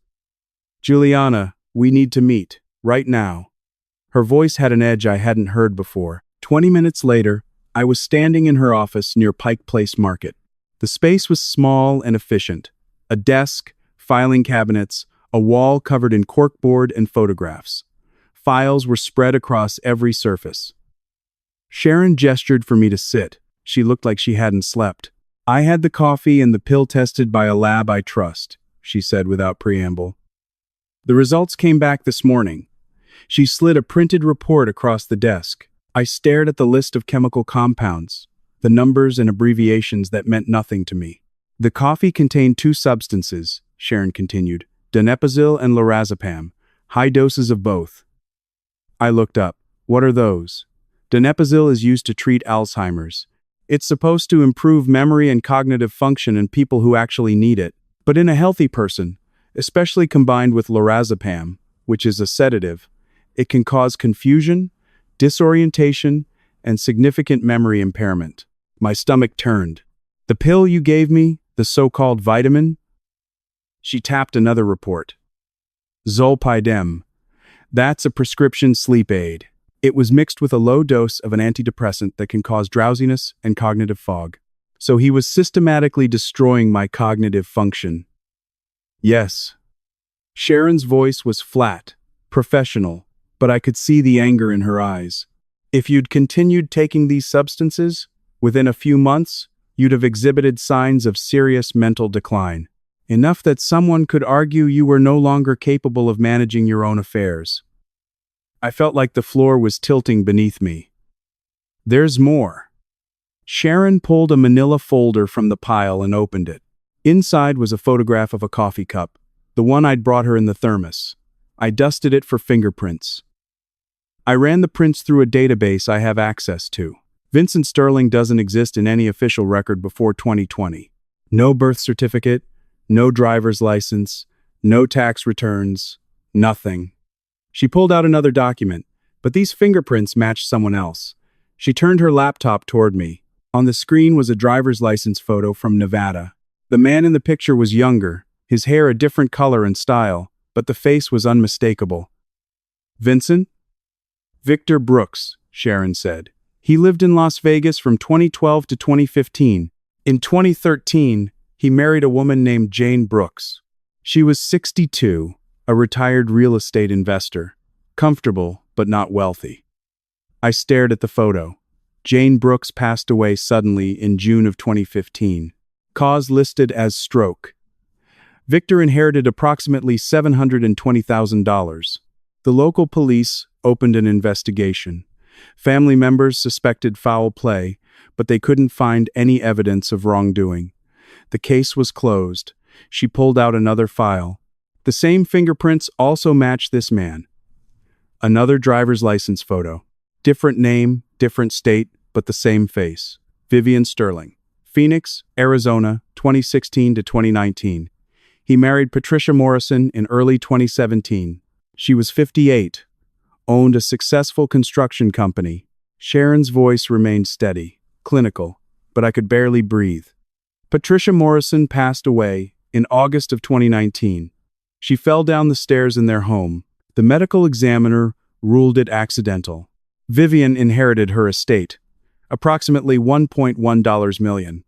"Juliana, we need to meet, right now." Her voice had an edge I hadn't heard before. 20 minutes later, I was standing in her office near Pike Place Market. The space was small and efficient. A desk, filing cabinets, a wall covered in corkboard and photographs. Files were spread across every surface. Sharon gestured for me to sit. She looked like she hadn't slept. "I had the coffee and the pill tested by a lab I trust," she said without preamble. "The results came back this morning." She slid a printed report across the desk. I stared at the list of chemical compounds, the numbers and abbreviations that meant nothing to me. "The coffee contained 2 substances," Sharon continued, "donepezil and lorazepam, high doses of both." I looked up. "What are those?" "Donepezil is used to treat Alzheimer's. It's supposed to improve memory and cognitive function in people who actually need it. But in a healthy person, especially combined with lorazepam, which is a sedative, it can cause confusion, disorientation, and significant memory impairment." My stomach turned. "The pill you gave me, the so-called vitamin?" She tapped another report. "Zolpidem. That's a prescription sleep aid. It was mixed with a low dose of an antidepressant that can cause drowsiness and cognitive fog. So he was systematically destroying my cognitive function." "Yes." Sharon's voice was flat, professional, but I could see the anger in her eyes. "If you'd continued taking these substances, within a few months, you'd have exhibited signs of serious mental decline. Enough that someone could argue you were no longer capable of managing your own affairs." I felt like the floor was tilting beneath me. "There's more." Sharon pulled a manila folder from the pile and opened it. Inside was a photograph of a coffee cup, the one I'd brought her in the thermos. I dusted it for fingerprints. I ran the prints through a database I have access to. Vincent Sterling doesn't exist in any official record before 2020. No birth certificate, no driver's license, no tax returns, nothing. She pulled out another document, but these fingerprints matched someone else. She turned her laptop toward me. On the screen was a driver's license photo from Nevada. The man in the picture was younger, his hair a different color and style, but the face was unmistakable. "Vincent?" "Victor Brooks," Sharon said. "He lived in Las Vegas from 2012 to 2015. In 2013, he married a woman named Jane Brooks. She was 62, a retired real estate investor, comfortable but not wealthy." I stared at the photo. Jane Brooks passed away suddenly in June of 2015. Cause listed as stroke. Victor inherited approximately $720,000. The local police opened an investigation. Family members suspected foul play, but they couldn't find any evidence of wrongdoing. The case was closed. She pulled out another file. The same fingerprints also matched this man. Another driver's license photo. Different name, different state, but the same face. Vivian Sterling. Phoenix, Arizona, 2016 to 2019. He married Patricia Morrison in early 2017. She was 58, owned a successful construction company. Sharon's voice remained steady, clinical, but I could barely breathe. Patricia Morrison passed away in August of 2019. She fell down the stairs in their home. The medical examiner ruled it accidental. Vivian inherited her estate, approximately $1.1 million.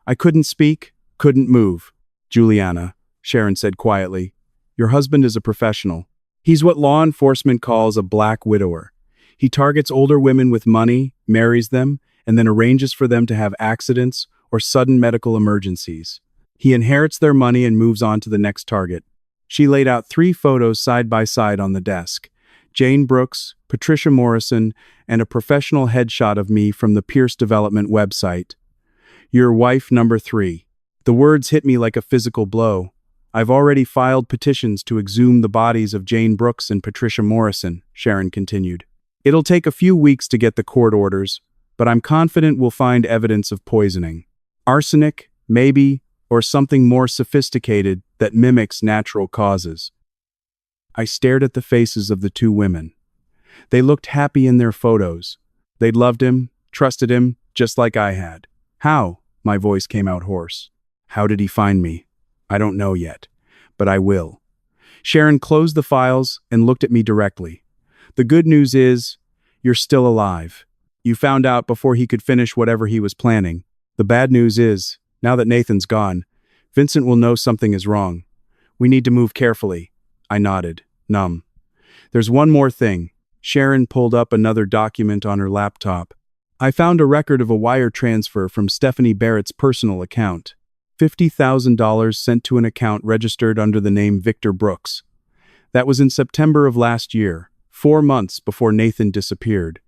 I couldn't speak, couldn't move. Juliana, Sharon said quietly, your husband is a professional. He's what law enforcement calls a black widower. He targets older women with money, marries them, and then arranges for them to have accidents or sudden medical emergencies. He inherits their money and moves on to the next target. She laid out 3 photos side by side on the desk. Jane Brooks, Patricia Morrison, and a professional headshot of me from the Pierce Development website. Your wife number 3. The words hit me like a physical blow. I've already filed petitions to exhume the bodies of Jane Brooks and Patricia Morrison, Sharon continued. It'll take a few weeks to get the court orders, but I'm confident we'll find evidence of poisoning. Arsenic, maybe, or something more sophisticated that mimics natural causes. I stared at the faces of the 2 women. They looked happy in their photos. They'd loved him, trusted him, just like I had. How? My voice came out hoarse. How did he find me? I don't know yet, but I will. Sharon closed the files and looked at me directly. The good news is, you're still alive. You found out before he could finish whatever he was planning. The bad news is, now that Nathan's gone, Vincent will know something is wrong. We need to move carefully. I nodded, numb. There's one more thing. Sharon pulled up another document on her laptop. I found a record of a wire transfer from Stephanie Barrett's personal account. $50,000 sent to an account registered under the name Victor Brooks. That was in September of last year, 4 months before Nathan disappeared.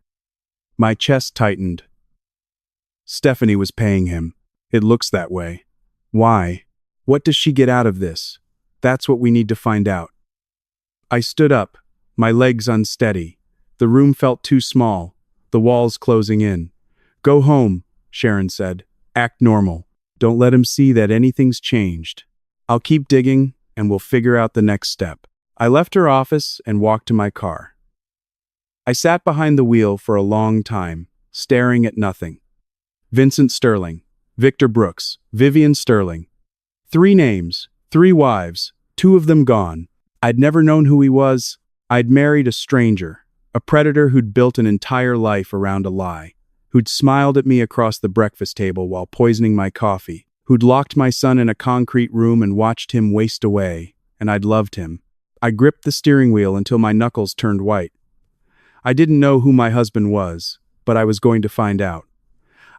My chest tightened. Stephanie was paying him. It looks that way. Why? What does she get out of this? That's what we need to find out. I stood up, my legs unsteady. The room felt too small, the walls closing in. Go home, Sharon said. Act normal. Don't let him see that anything's changed. I'll keep digging, and we'll figure out the next step. I left her office and walked to my car. I sat behind the wheel for a long time, staring at nothing. Vincent Sterling, Victor Brooks, Vivian Sterling. 3 names, 3 wives, 2 of them gone. I'd never known who he was. I'd married a stranger, a predator who'd built an entire life around a lie, who'd smiled at me across the breakfast table while poisoning my coffee, who'd locked my son in a concrete room and watched him waste away, and I'd loved him. I gripped the steering wheel until my knuckles turned white. I didn't know who my husband was, but I was going to find out.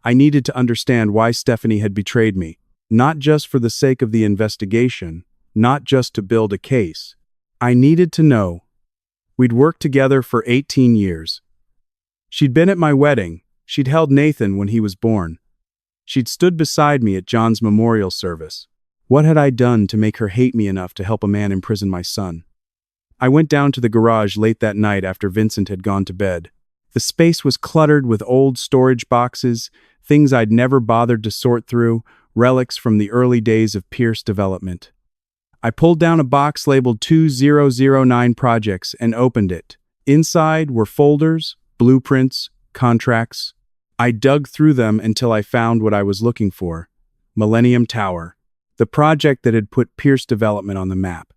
I needed to understand why Stephanie had betrayed me, not just for the sake of the investigation, not just to build a case. I needed to know. We'd worked together for 18 years. She'd been at my wedding. She'd held Nathan when he was born. She'd stood beside me at John's memorial service. What had I done to make her hate me enough to help a man imprison my son? I went down to the garage late that night after Vincent had gone to bed. The space was cluttered with old storage boxes, things I'd never bothered to sort through, relics from the early days of Pierce Development. I pulled down a box labeled 2009 Projects and opened it. Inside were folders, blueprints, contracts. I dug through them until I found what I was looking for. Millennium Tower, the project that had put Pierce Development on the map.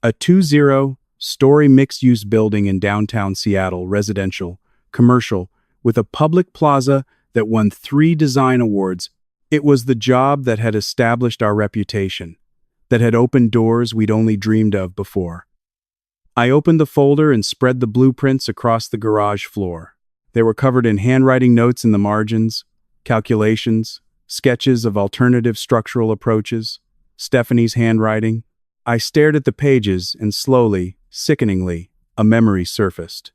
A 20-story mixed-use building in downtown Seattle, residential, commercial, with a public plaza that won 3 design awards. It was the job that had established our reputation, that had opened doors we'd only dreamed of before. I opened the folder and spread the blueprints across the garage floor. They were covered in handwriting notes in the margins, calculations, sketches of alternative structural approaches. Stephanie's handwriting. I stared at the pages and slowly, sickeningly, a memory surfaced.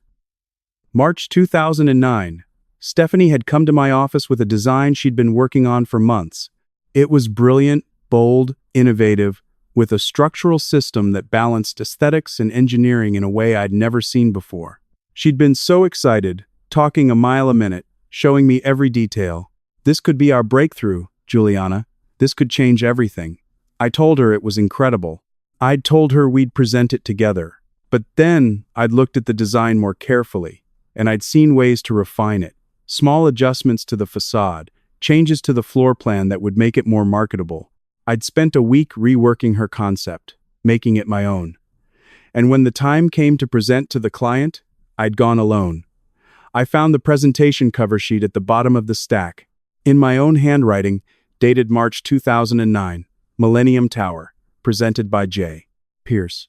March 2009. Stephanie had come to my office with a design she'd been working on for months. It was brilliant, bold, innovative, with a structural system that balanced aesthetics and engineering in a way I'd never seen before. She'd been so excited, talking a mile a minute, showing me every detail. This could be our breakthrough, Juliana. This could change everything. I told her it was incredible. I'd told her we'd present it together. But then I'd looked at the design more carefully, and I'd seen ways to refine it. Small adjustments to the facade, changes to the floor plan that would make it more marketable. I'd spent a week reworking her concept, making it my own. And when the time came to present to the client, I'd gone alone. I found the presentation cover sheet at the bottom of the stack. In my own handwriting, dated March 2009, Millennium Tower, presented by J. Pierce.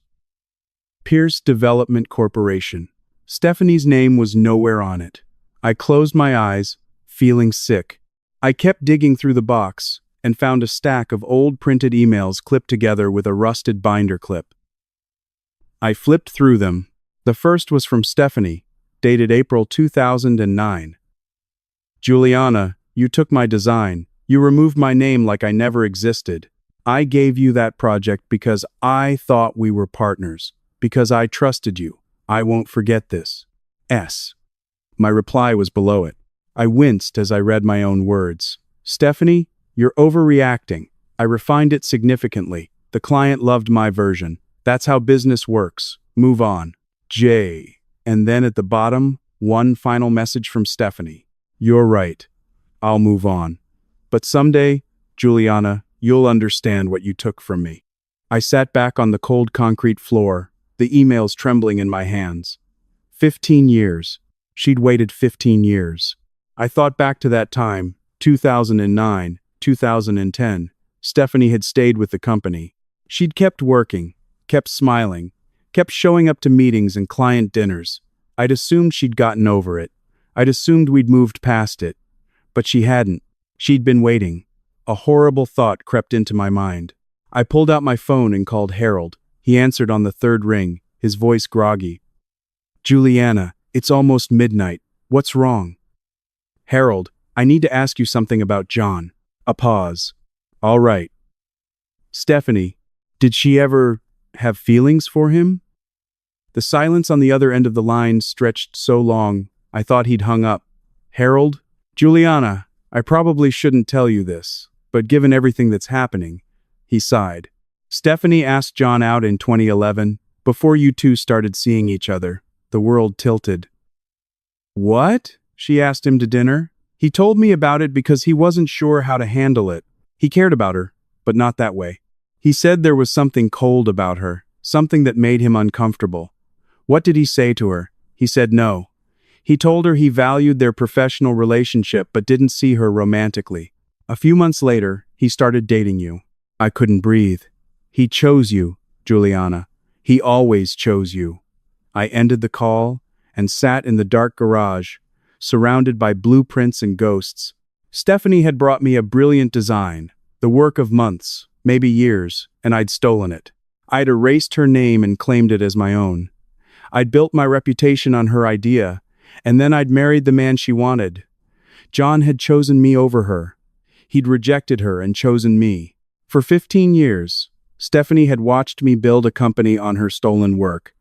Pierce Development Corporation. Stephanie's name was nowhere on it. I closed my eyes, feeling sick. I kept digging through the box and found a stack of old printed emails clipped together with a rusted binder clip. I flipped through them. The first was from Stephanie, dated April 2009. Juliana, you took my design. You removed my name like I never existed. I gave you that project because I thought we were partners, because I trusted you. I won't forget this. S. My reply was below it. I winced as I read my own words. Stephanie, you're overreacting. I refined it significantly. The client loved my version. That's how business works. Move on. J. And then at the bottom, one final message from Stephanie. You're right. I'll move on. But someday, Juliana, you'll understand what you took from me. I sat back on the cold concrete floor, the emails trembling in my hands. 15 years. She'd waited 15 years. I thought back to that time, 2009, 2010. Stephanie had stayed with the company. She'd kept working, kept smiling, kept showing up to meetings and client dinners. I'd assumed she'd gotten over it. I'd assumed we'd moved past it. But she hadn't. She'd been waiting. A horrible thought crept into my mind. I pulled out my phone and called Harold. He answered on the third ring, his voice groggy. Juliana, it's almost midnight. What's wrong? Harold, I need to ask you something about John. A pause. All right. Stephanie, did she ever have feelings for him? The silence on the other end of the line stretched so long, I thought he'd hung up. Harold? Juliana, I probably shouldn't tell you this, but given everything that's happening, he sighed. Stephanie asked John out in 2011, before you two started seeing each other. The world tilted. What? She asked him to dinner. He told me about it because he wasn't sure how to handle it. He cared about her, but not that way. He said there was something cold about her, something that made him uncomfortable. What did he say to her? He said no. He told her he valued their professional relationship but didn't see her romantically. A few months later, he started dating you. I couldn't breathe. He chose you, Juliana. He always chose you. I ended the call and sat in the dark garage, surrounded by blueprints and ghosts. Stephanie had brought me a brilliant design, the work of months, maybe years, and I'd stolen it. I'd erased her name and claimed it as my own. I'd built my reputation on her idea, and then I'd married the man she wanted. John had chosen me over her. He'd rejected her and chosen me. For 15 years, Stephanie had watched me build a company on her stolen work.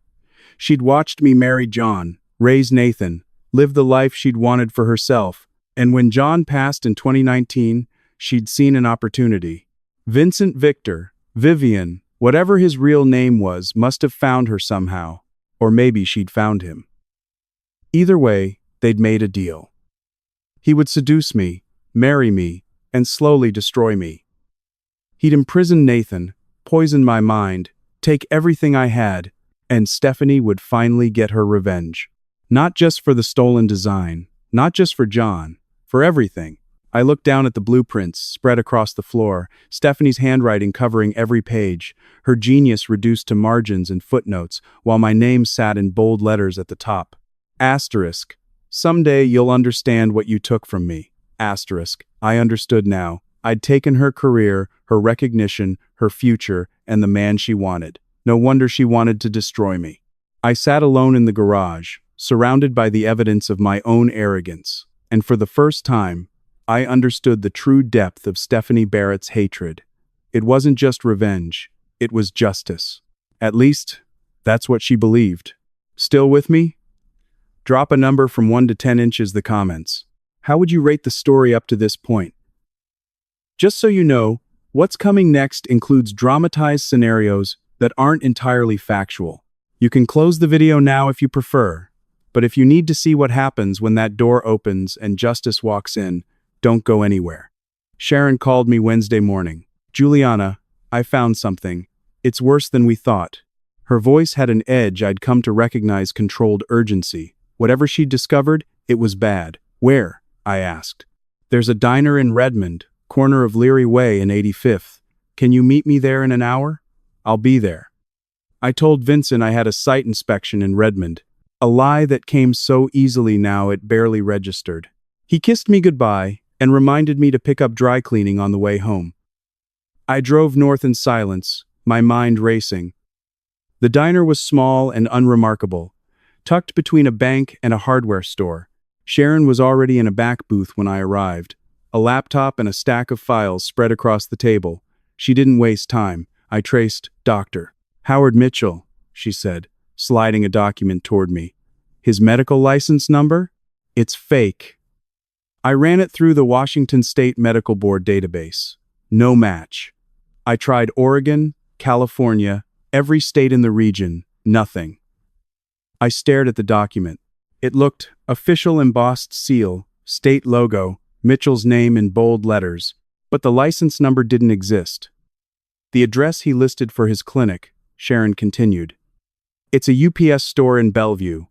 She'd watched me marry John, raise Nathan, live the life she'd wanted for herself, and when John passed in 2019, she'd seen an opportunity. Vincent Victor, Vivian, whatever his real name was, must have found her somehow, or maybe she'd found him. Either way, they'd made a deal. He would seduce me, marry me, and slowly destroy me. He'd imprison Nathan, poison my mind, take everything I had, and Stephanie would finally get her revenge. Not just for the stolen design, not just for John, for everything. I looked down at the blueprints spread across the floor, Stephanie's handwriting covering every page, her genius reduced to margins and footnotes, while my name sat in bold letters at the top. Asterisk. Someday you'll understand what you took from me. Asterisk. I understood now. I'd taken her career, her recognition, her future, and the man she wanted. No wonder she wanted to destroy me. I sat alone in the garage, surrounded by the evidence of my own arrogance. And for the first time, I understood the true depth of Stephanie Barrett's hatred. It wasn't just revenge, it was justice. At least, that's what she believed. Still with me? Drop a number from 1 to 10 inches the comments. How would you rate the story up to this point? Just so you know, what's coming next includes dramatized scenarios that aren't entirely factual. You can close the video now if you prefer, but if you need to see what happens when that door opens and justice walks in, don't go anywhere. Sharon called me Wednesday morning. Juliana, I found something. It's worse than we thought. Her voice had an edge I'd come to recognize controlled urgency. Whatever she'd discovered, it was bad. Where? I asked. There's a diner in Redmond, corner of Leary Way and 85th. Can you meet me there in an hour? I'll be there. I told Vincent I had a site inspection in Redmond, a lie that came so easily now it barely registered. He kissed me goodbye and reminded me to pick up dry cleaning on the way home. I drove north in silence, my mind racing. The diner was small and unremarkable, tucked between a bank and a hardware store. Sharon was already in a back booth when I arrived, a laptop and a stack of files spread across the table. She didn't waste time. I traced Dr. Howard Mitchell, she said, sliding a document toward me. His medical license number? It's fake. I ran it through the Washington State Medical Board database. No match. I tried Oregon, California, every state in the region. Nothing. I stared at the document. It looked official embossed seal, state logo, Mitchell's name in bold letters, but the license number didn't exist. The address he listed for his clinic, Sharon continued. It's a UPS store in Bellevue.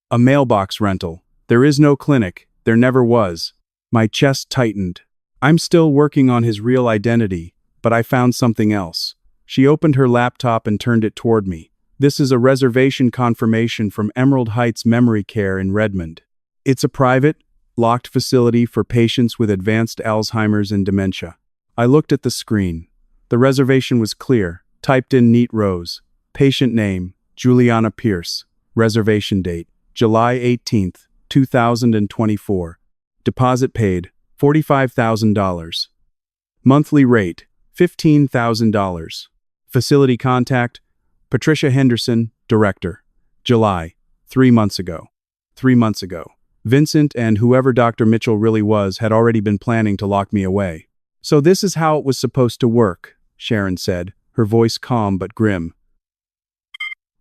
A mailbox rental. There is no clinic. There never was. My chest tightened. I'm still working on his real identity, but I found something else. She opened her laptop and turned it toward me. This is a reservation confirmation from Emerald Heights Memory Care in Redmond. It's a private, locked facility for patients with advanced Alzheimer's and dementia. I looked at the screen. The reservation was clear, typed in neat rows. Patient name, Juliana Pierce. Reservation date, July 18th, 2024. Deposit paid, $45,000. Monthly rate, $15,000. Facility contact, Patricia Henderson, Director. July, 3 months ago. 3 months ago. Vincent and whoever Dr. Mitchell really was had already been planning to lock me away. So this is how it was supposed to work, Sharon said, her voice calm but grim.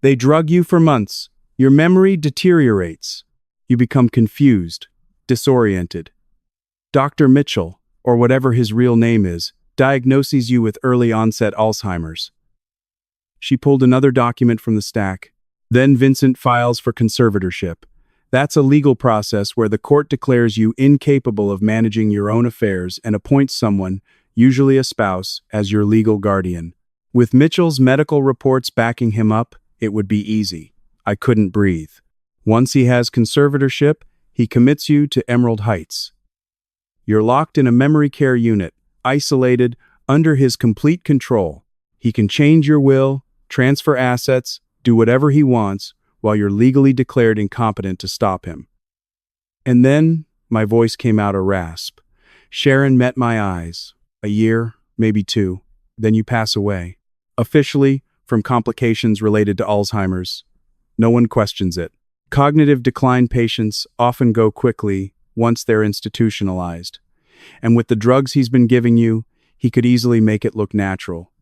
They drug you for months. Your memory deteriorates. You become confused, disoriented. Dr. Mitchell, or whatever his real name is, diagnoses you with early-onset Alzheimer's. She pulled another document from the stack. Then Vincent files for conservatorship. That's a legal process where the court declares you incapable of managing your own affairs and appoints someone, usually a spouse, as your legal guardian. With Mitchell's medical reports backing him up, it would be easy. I couldn't breathe. Once he has conservatorship, he commits you to Emerald Heights. You're locked in a memory care unit, isolated, under his complete control. He can change your will, transfer assets, do whatever he wants, while you're legally declared incompetent to stop him. And then, my voice came out a rasp. Sharon met my eyes. A year, maybe 2, then you pass away. Officially, from complications related to Alzheimer's. No one questions it. Cognitive decline patients often go quickly once they're institutionalized. And with the drugs he's been giving you, he could easily make it look natural.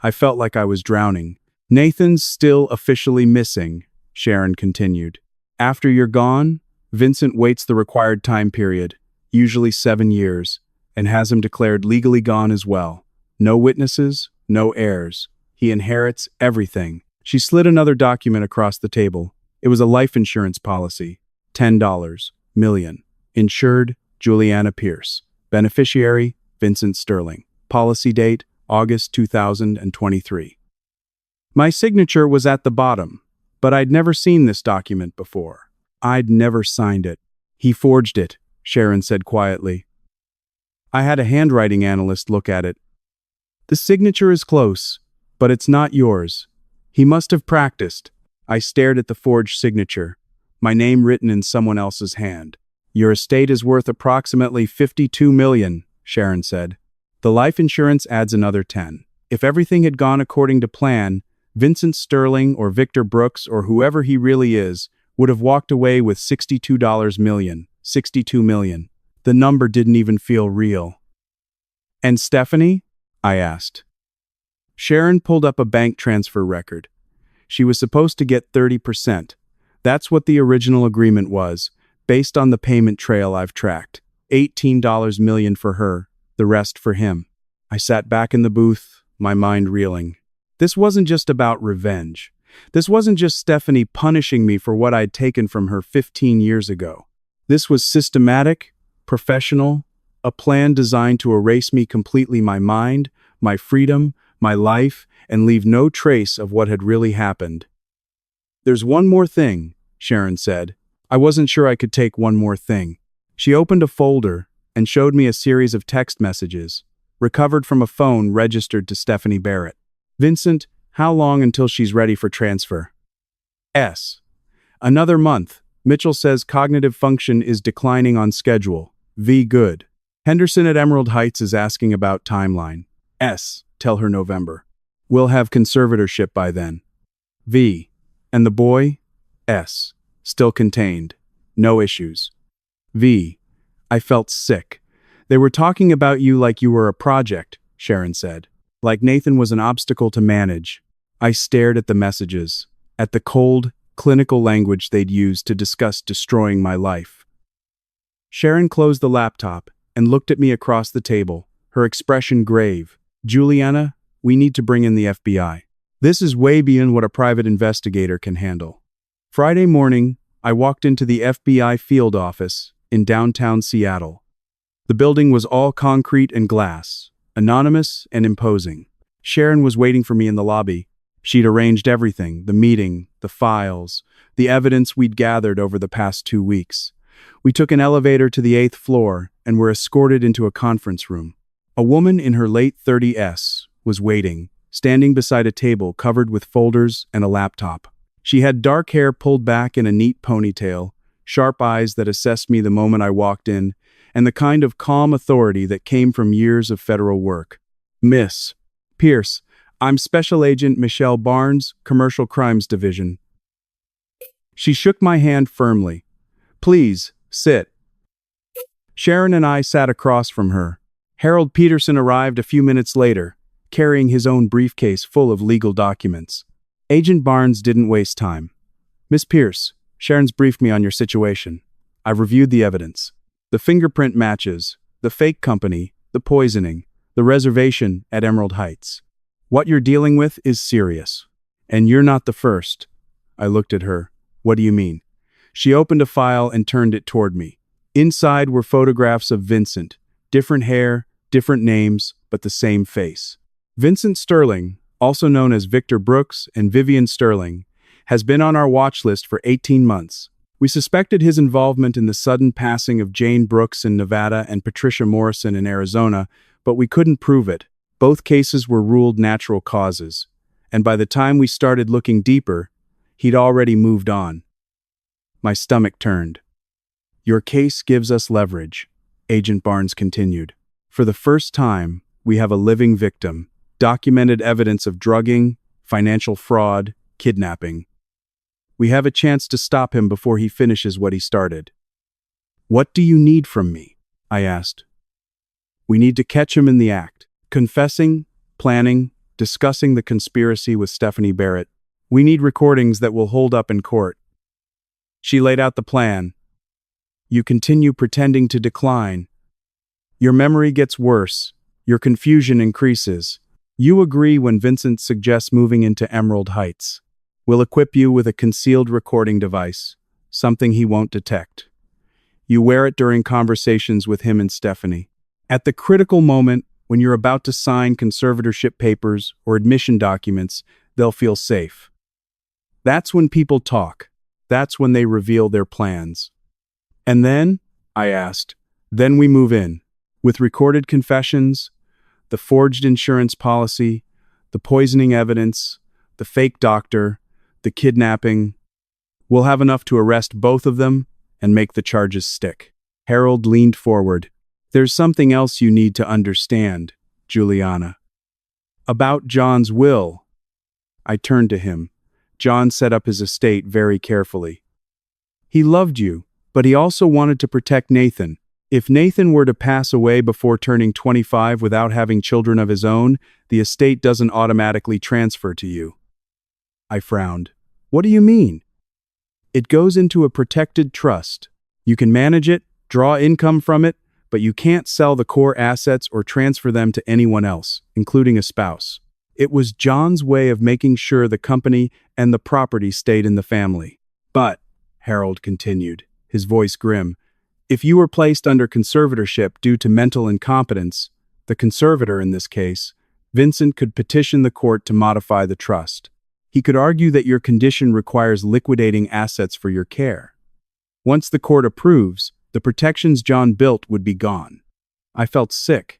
I felt like I was drowning. Nathan's still officially missing, Sharon continued. After you're gone, Vincent waits the required time period, usually 7 years, and has him declared legally gone as well. No witnesses, no heirs. He inherits everything. She slid another document across the table. It was a life insurance policy. $10 million. Insured, Juliana Pierce. Beneficiary, Vincent Sterling. Policy date, August 2023. My signature was at the bottom, but I'd never seen this document before. I'd never signed it. He forged it, Sharon said quietly. I had a handwriting analyst look at it. The signature is close, but it's not yours. He must have practiced. I stared at the forged signature, my name written in someone else's hand. Your estate is worth approximately $52 million, Sharon said. The life insurance adds another 10. If everything had gone according to plan, Vincent Sterling or Victor Brooks or whoever he really is would have walked away with $62 million. 62 million. The number didn't even feel real. And Stephanie? I asked. Sharon pulled up a bank transfer record. She was supposed to get 30%. That's what the original agreement was, based on the payment trail I've tracked. $18 million for her, the rest for him. I sat back in the booth, my mind reeling. This wasn't just about revenge. This wasn't just Stephanie punishing me for what I'd taken from her 15 years ago. This was systematic, professional, a plan designed to erase me completely, my mind, my freedom, my life, and leave no trace of what had really happened. There's one more thing, Sharon said. I wasn't sure I could take one more thing. She opened a folder and showed me a series of text messages, recovered from a phone registered to Stephanie Barrett. Vincent, how long until she's ready for transfer? S. Another month. Mitchell says cognitive function is declining on schedule. V. Good. Henderson at Emerald Heights is asking about timeline. S. Tell her November. We'll have conservatorship by then. V. And the boy? S. Still contained. No issues. V. I felt sick. They were talking about you like you were a project, Sharon said. Like Nathan was an obstacle to manage. I stared at the messages, at the cold, clinical language they'd used to discuss destroying my life. Sharon closed the laptop and looked at me across the table, her expression grave. Juliana, we need to bring in the FBI. This is way beyond what a private investigator can handle. Friday morning, I walked into the FBI field office in downtown Seattle. The building was all concrete and glass, anonymous and imposing. Sharon was waiting for me in the lobby. She'd arranged everything, the meeting, the files, the evidence we'd gathered over the past 2 weeks. We took an elevator to the 8th floor and were escorted into a conference room. A woman in her late 30s was waiting, standing beside a table covered with folders and a laptop. She had dark hair pulled back in a neat ponytail, sharp eyes that assessed me the moment I walked in, and the kind of calm authority that came from years of federal work. Miss Pierce, I'm Special Agent Michelle Barnes, Commercial Crimes Division. She shook my hand firmly. Please, sit. Sharon and I sat across from her. Harold Peterson arrived a few minutes later, carrying his own briefcase full of legal documents. Agent Barnes didn't waste time. Miss Pierce, Sharon's briefed me on your situation. I've reviewed the evidence. The fingerprint matches, the fake company, the poisoning, the reservation at Emerald Heights. What you're dealing with is serious. And you're not the first. I looked at her. What do you mean? She opened a file and turned it toward me. Inside were photographs of Vincent. Different hair, different names, but the same face. Vincent Sterling, also known as Victor Brooks and Vivian Sterling, has been on our watch list for 18 months. We suspected his involvement in the sudden passing of Jane Brooks in Nevada and Patricia Morrison in Arizona, but we couldn't prove it. Both cases were ruled natural causes, and by the time we started looking deeper, he'd already moved on. My stomach turned. Your case gives us leverage, Agent Barnes continued. For the first time, we have a living victim, documented evidence of drugging, financial fraud, kidnapping. We have a chance to stop him before he finishes what he started. What do you need from me? I asked. We need to catch him in the act. Confessing, planning, discussing the conspiracy with Stephanie Barrett. We need recordings that will hold up in court. She laid out the plan. You continue pretending to decline. Your memory gets worse. Your confusion increases. You agree when Vincent suggests moving into Emerald Heights. We'll equip you with a concealed recording device, something he won't detect. You wear it during conversations with him and Stephanie. At the critical moment, when you're about to sign conservatorship papers or admission documents, they'll feel safe. That's when people talk. That's when they reveal their plans. And then, I asked, then we move in. with recorded confessions, the forged insurance policy, the poisoning evidence, the fake doctor, the kidnapping. We'll have enough to arrest both of them and make the charges stick." Harold leaned forward. "There's something else you need to understand, Juliana. About John's will." I turned to him. John set up his estate very carefully. "He loved you, but he also wanted to protect Nathan. If Nathan were to pass away before turning 25 without having children of his own, the estate doesn't automatically transfer to you." I frowned. "What do you mean?" "It goes into a protected trust. You can manage it, draw income from it, but you can't sell the core assets or transfer them to anyone else, including a spouse." It was John's way of making sure the company and the property stayed in the family. "But," Harold continued, his voice grim, "if you were placed under conservatorship due to mental incompetence, the conservator in this case, Vincent could petition the court to modify the trust. He could argue that your condition requires liquidating assets for your care. Once the court approves, the protections John built would be gone." I felt sick.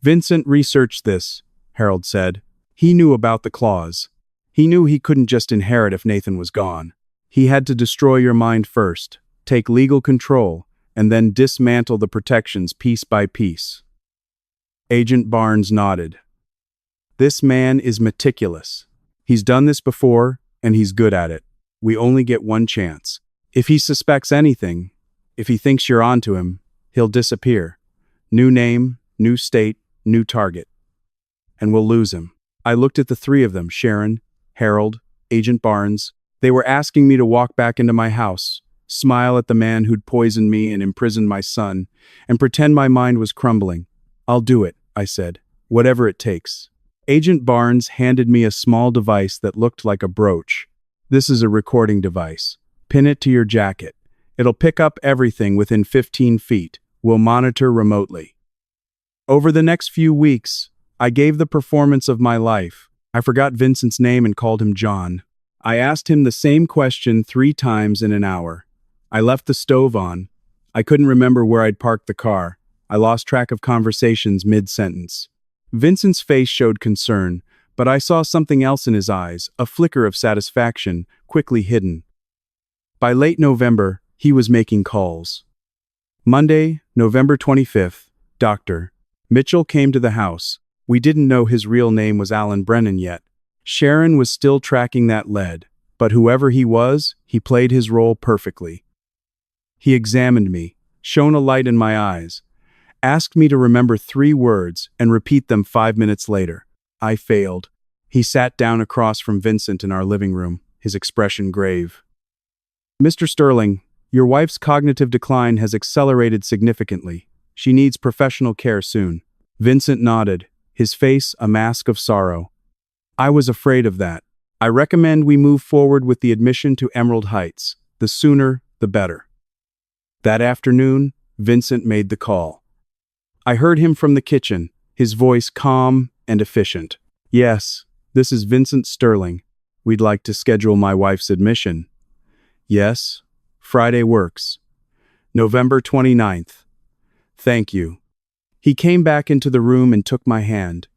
"Vincent researched this," Harold said. "He knew about the clause. He knew he couldn't just inherit if Nathan was gone. He had to destroy your mind first, take legal control, and then dismantle the protections piece by piece." Agent Barnes nodded. "This man is meticulous. He's done this before, and he's good at it. We only get one chance. If he suspects anything, if he thinks you're onto him, he'll disappear. New name, new state, new target. And we'll lose him." I looked at the three of them, Sharon, Harold, Agent Barnes. They were asking me to walk back into my house, smile at the man who'd poisoned me and imprisoned my son, and pretend my mind was crumbling. "I'll do it," I said, "whatever it takes." Agent Barnes handed me a small device that looked like a brooch. "This is a recording device. Pin it to your jacket. It'll pick up everything within 15 feet. We'll monitor remotely." Over the next few weeks, I gave the performance of my life. I forgot Vincent's name and called him John. I asked him the same question 3 times in an hour. I left the stove on. I couldn't remember where I'd parked the car. I lost track of conversations mid-sentence. Vincent's face showed concern, but I saw something else in his eyes, a flicker of satisfaction, quickly hidden. By late November, he was making calls. Monday, November 25th, Dr. Mitchell came to the house. We didn't know his real name was Alan Brennan yet. Sharon was still tracking that lead, but whoever he was, he played his role perfectly. He examined me, shone a light in my eyes, asked me to remember 3 words and repeat them 5 minutes later. I failed. He sat down across from Vincent in our living room, his expression grave. "Mr. Sterling, your wife's cognitive decline has accelerated significantly. She needs professional care soon." Vincent nodded, his face a mask of sorrow. "I was afraid of that. I recommend we move forward with the admission to Emerald Heights. The sooner, the better." That afternoon, Vincent made the call. I heard him from the kitchen, his voice calm and efficient. "Yes, this is Vincent Sterling. We'd like to schedule my wife's admission." "Yes, Friday works. November 29th. "Thank you." He came back into the room and took my hand.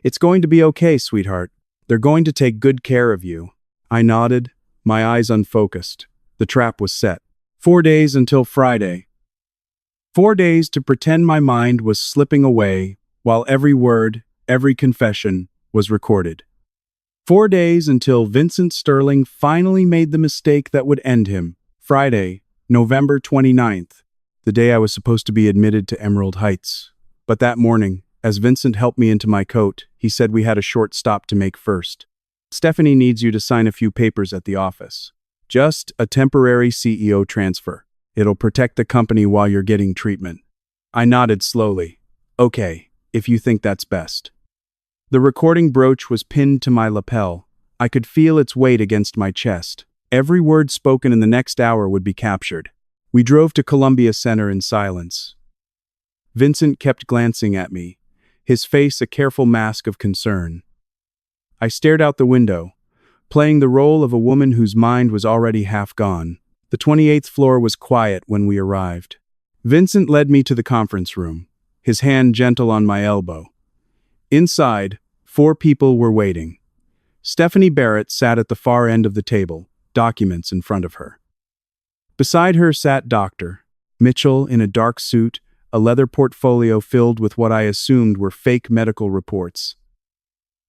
"It's going to be okay, sweetheart. They're going to take good care of you." I nodded, my eyes unfocused. The trap was set. 4 days until Friday. 4 days to pretend my mind was slipping away, while every word, every confession, was recorded. 4 days until Vincent Sterling finally made the mistake that would end him. Friday, November 29th. The day I was supposed to be admitted to Emerald Heights. But that morning, as Vincent helped me into my coat, he said we had a short stop to make first. "Stephanie needs you to sign a few papers at the office. Just a temporary CEO transfer. It'll protect the company while you're getting treatment." I nodded slowly. "Okay, if you think that's best." The recording brooch was pinned to my lapel. I could feel its weight against my chest. Every word spoken in the next hour would be captured. We drove to Columbia Center in silence. Vincent kept glancing at me, his face a careful mask of concern. I stared out the window, playing the role of a woman whose mind was already half gone. The 28th floor was quiet when we arrived. Vincent led me to the conference room. his hand gentle on my elbow. Inside, 4 people were waiting. Stephanie Barrett sat at the far end of the table, documents in front of her. Beside her sat Dr. Mitchell in a dark suit, a leather portfolio filled with what I assumed were fake medical reports.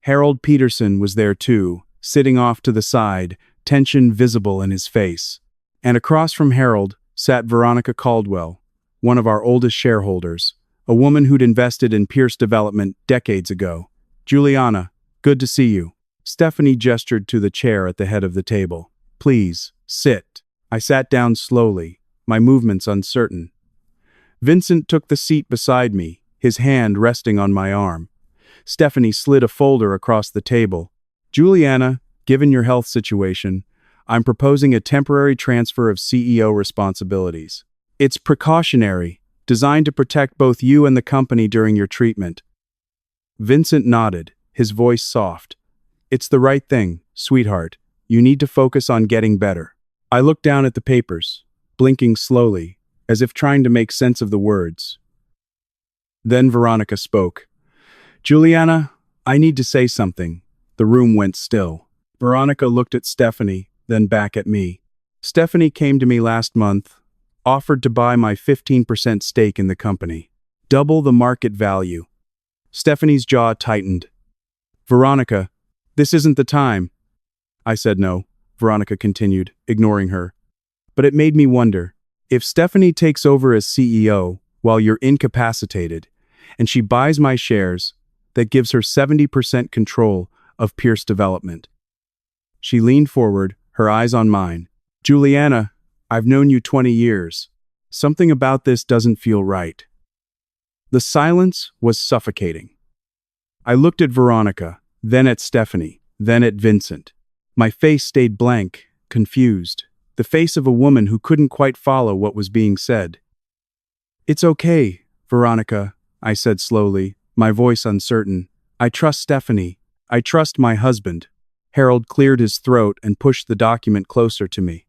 Harold Peterson was there too, sitting off to the side, tension visible in his face. And across from Harold sat Veronica Caldwell, one of our oldest shareholders, a woman who'd invested in Pierce Development decades ago. "Juliana, good to see you." Stephanie gestured to the chair at the head of the table. "Please, sit." I sat down slowly, my movements uncertain. Vincent took the seat beside me, his hand resting on my arm. Stephanie slid a folder across the table. "Juliana, given your health situation, I'm proposing a temporary transfer of CEO responsibilities. It's precautionary, designed to protect both you and the company during your treatment." Vincent nodded, his voice soft. "It's the right thing, sweetheart. You need to focus on getting better." I looked down at the papers, blinking slowly, as if trying to make sense of the words. Then Veronica spoke. "Juliana, I need to say something." The room went still. Veronica looked at Stephanie, then back at me. "Stephanie came to me last month, offered to buy my 15% stake in the company. Double the market value." Stephanie's jaw tightened. "Veronica, this isn't the time." I said no, Veronica continued, ignoring her. "But it made me wonder, if Stephanie takes over as CEO while you're incapacitated, and she buys my shares, that gives her 70% control of Pierce Development." She leaned forward, her eyes on mine. "Juliana, I've known you 20 years. Something about this doesn't feel right." The silence was suffocating. I looked at Veronica, then at Stephanie, then at Vincent. My face stayed blank, confused, the face of a woman who couldn't quite follow what was being said. "It's okay, Veronica," I said slowly, my voice uncertain. "I trust Stephanie. I trust my husband." Harold cleared his throat and pushed the document closer to me.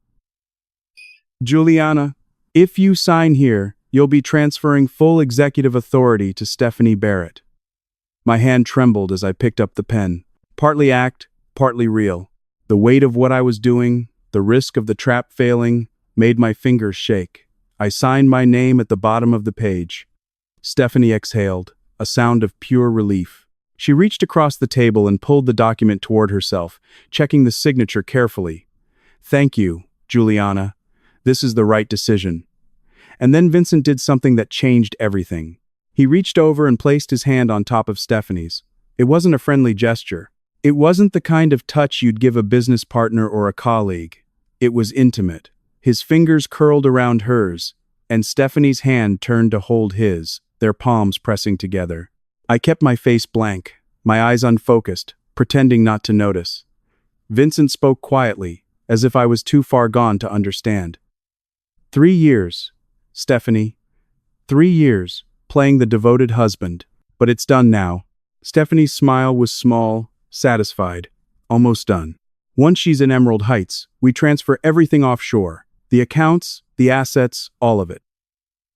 "Juliana, if you sign here, you'll be transferring full executive authority to Stephanie Barrett." My hand trembled as I picked up the pen. Partly act, partly real. The weight of what I was doing, the risk of the trap failing, made my fingers shake. I signed my name at the bottom of the page. Stephanie exhaled, a sound of pure relief. She reached across the table and pulled the document toward herself, checking the signature carefully. "Thank you, Juliana. This is the right decision." And then Vincent did something that changed everything. He reached over and placed his hand on top of Stephanie's. It wasn't a friendly gesture. It wasn't the kind of touch you'd give a business partner or a colleague. It was intimate. His fingers curled around hers, and Stephanie's hand turned to hold his, their palms pressing together. I kept my face blank, my eyes unfocused, pretending not to notice. Vincent spoke quietly, as if I was too far gone to understand. 3 years, Stephanie. 3 years, playing the devoted husband. But it's done now. Stephanie's smile was small, satisfied, almost done. Once she's in Emerald Heights, we transfer everything offshore. The accounts, the assets, all of it.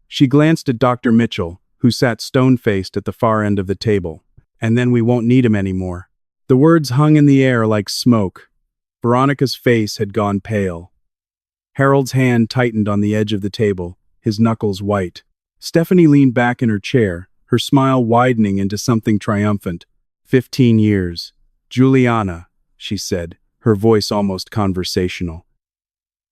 She glanced at Dr. Mitchell, who sat stone-faced at the far end of the table. "And then we won't need him anymore." The words hung in the air like smoke. Veronica's face had gone pale. Harold's hand tightened on the edge of the table, his knuckles white. Stephanie leaned back in her chair, her smile widening into something triumphant. 15 years. "Juliana," she said, her voice almost conversational.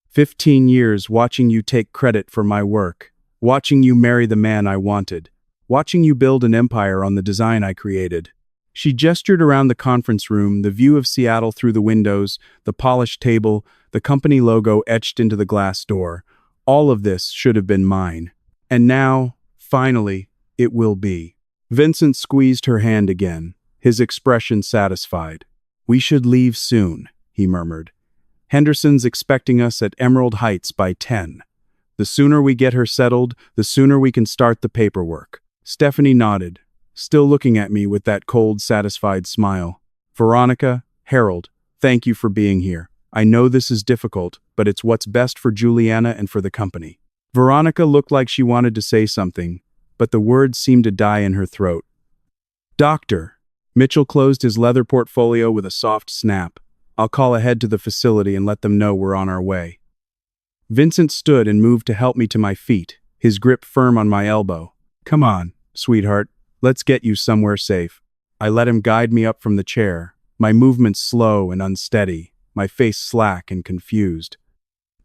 15 years watching you take credit for my work, watching you marry the man I wanted, watching you build an empire on the design I created." She gestured around the conference room, the view of Seattle through the windows, the polished table, the company logo etched into the glass door. All of this should have been mine. And now, finally, it will be. Vincent squeezed her hand again, his expression satisfied. "We should leave soon," he murmured. "Henderson's expecting us at Emerald Heights by 10. The sooner we get her settled, the sooner we can start the paperwork." Stephanie nodded, still looking at me with that cold, satisfied smile. "Veronica, Harold, thank you for being here. I know this is difficult, but it's what's best for Juliana and for the company." Veronica looked like she wanted to say something, but the words seemed to die in her throat. Doctor. Mitchell closed his leather portfolio with a soft snap. I'll call ahead to the facility and let them know we're on our way. Vincent stood and moved to help me to my feet, his grip firm on my elbow. Come on, sweetheart. Let's get you somewhere safe. I let him guide me up from the chair, my movements slow and unsteady, my face slack and confused.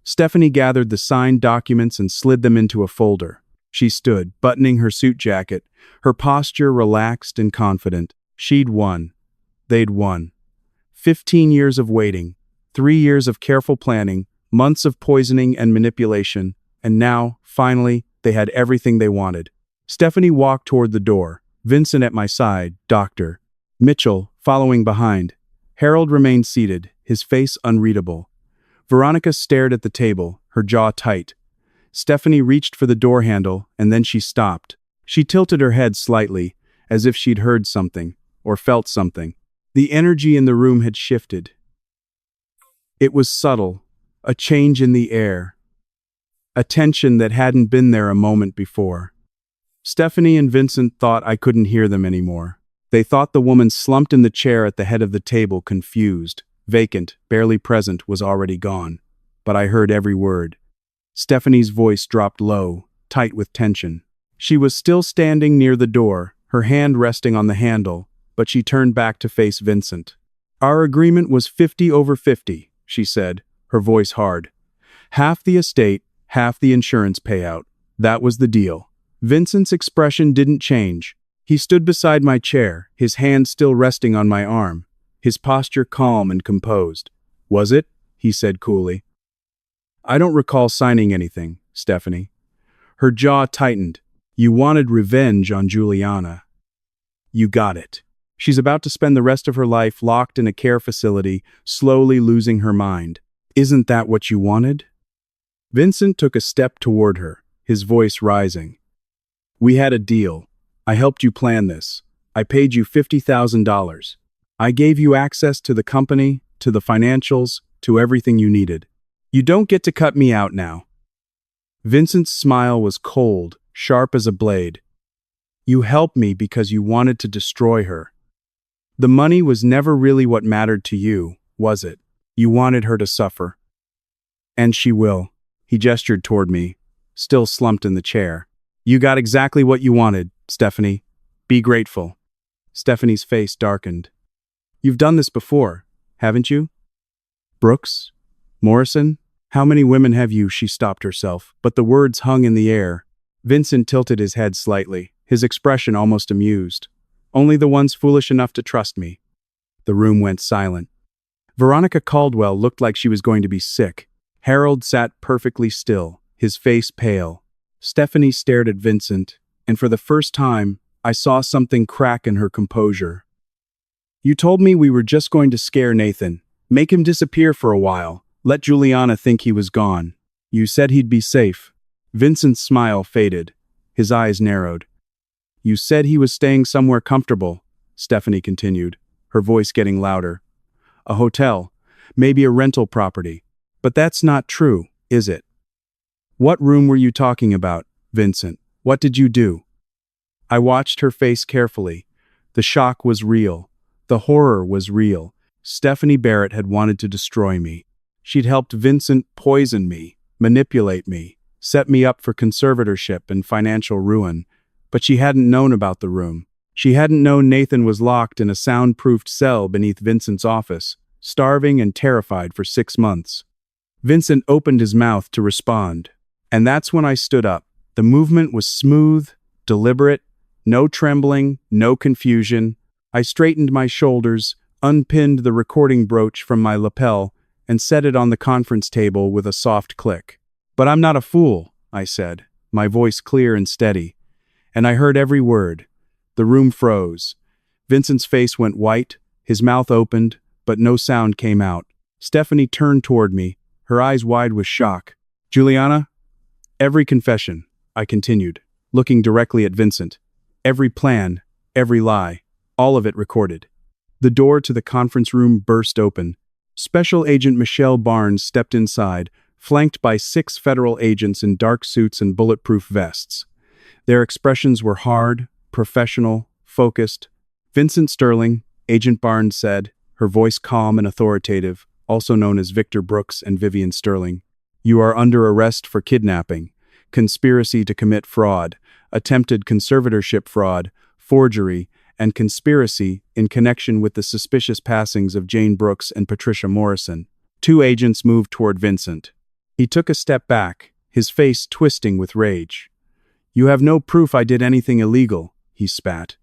Stephanie gathered the signed documents and slid them into a folder. She stood, buttoning her suit jacket, her posture relaxed and confident. She'd won. They'd won. 15 years of waiting, 3 years of careful planning, months of poisoning and manipulation, and now, finally, they had everything they wanted. Stephanie walked toward the door, Vincent at my side, Doctor. Mitchell, following behind. Harold remained seated, his face unreadable. Veronica stared at the table, her jaw tight. Stephanie reached for the door handle, and then she stopped. She tilted her head slightly, as if she'd heard something, or felt something. The energy in the room had shifted. It was subtle, a change in the air. A tension that hadn't been there a moment before. Stephanie and Vincent thought I couldn't hear them anymore. They thought the woman slumped in the chair at the head of the table, confused, vacant, barely present, was already gone. But I heard every word. Stephanie's voice dropped low, tight with tension. She was still standing near the door, her hand resting on the handle, but she turned back to face Vincent. Our agreement was 50/50, she said, her voice hard. Half the estate, half the insurance payout. That was the deal. Vincent's expression didn't change. He stood beside my chair, his hand still resting on my arm, his posture calm and composed. Was it? He said coolly. I don't recall signing anything, Stephanie. Her jaw tightened. You wanted revenge on Juliana. You got it. She's about to spend the rest of her life locked in a care facility, slowly losing her mind. Isn't that what you wanted? Vincent took a step toward her, his voice rising. We had a deal. I helped you plan this. I paid you $50,000. I gave you access to the company, to the financials, to everything you needed. You don't get to cut me out now. Vincent's smile was cold, sharp as a blade. You helped me because you wanted to destroy her. The money was never really what mattered to you, was it? You wanted her to suffer. And she will. He gestured toward me, still slumped in the chair. You got exactly what you wanted, Stephanie. Be grateful. Stephanie's face darkened. You've done this before, haven't you? Brooks? Morrison? How many women have you? She stopped herself, but the words hung in the air. Vincent tilted his head slightly, his expression almost amused. Only the ones foolish enough to trust me. The room went silent. Veronica Caldwell looked like she was going to be sick. Harold sat perfectly still, his face pale. Stephanie stared at Vincent, and for the first time, I saw something crack in her composure. You told me we were just going to scare Nathan, make him disappear for a while, let Juliana think he was gone. You said he'd be safe. Vincent's smile faded. His eyes narrowed. You said he was staying somewhere comfortable, Stephanie continued, her voice getting louder. A hotel, maybe a rental property. But that's not true, is it? What room were you talking about, Vincent? What did you do? I watched her face carefully. The shock was real. The horror was real. Stephanie Barrett had wanted to destroy me. She'd helped Vincent poison me, manipulate me, set me up for conservatorship and financial ruin. But she hadn't known about the room. She hadn't known Nathan was locked in a soundproofed cell beneath Vincent's office, starving and terrified for 6 months. Vincent opened his mouth to respond. And that's when I stood up. The movement was smooth, deliberate, no trembling, no confusion. I straightened my shoulders, unpinned the recording brooch from my lapel, and set it on the conference table with a soft click. But I'm not a fool, I said, my voice clear and steady. And I heard every word. The room froze. Vincent's face went white, his mouth opened, but no sound came out. Stephanie turned toward me, her eyes wide with shock. Juliana? Every confession, I continued, looking directly at Vincent. Every plan, every lie, all of it recorded. The door to the conference room burst open. Special Agent Michelle Barnes stepped inside, flanked by 6 federal agents in dark suits and bulletproof vests. Their expressions were hard, professional, focused. "Vincent Sterling," Agent Barnes said, her voice calm and authoritative, also known as Victor Brooks and Vivian Sterling. "You are under arrest for kidnapping, conspiracy to commit fraud, attempted conservatorship fraud, forgery, and conspiracy in connection with the suspicious passings of Jane Brooks and Patricia Morrison." Two agents moved toward Vincent. He took a step back, his face twisting with rage. "You have no proof I did anything illegal," he spat.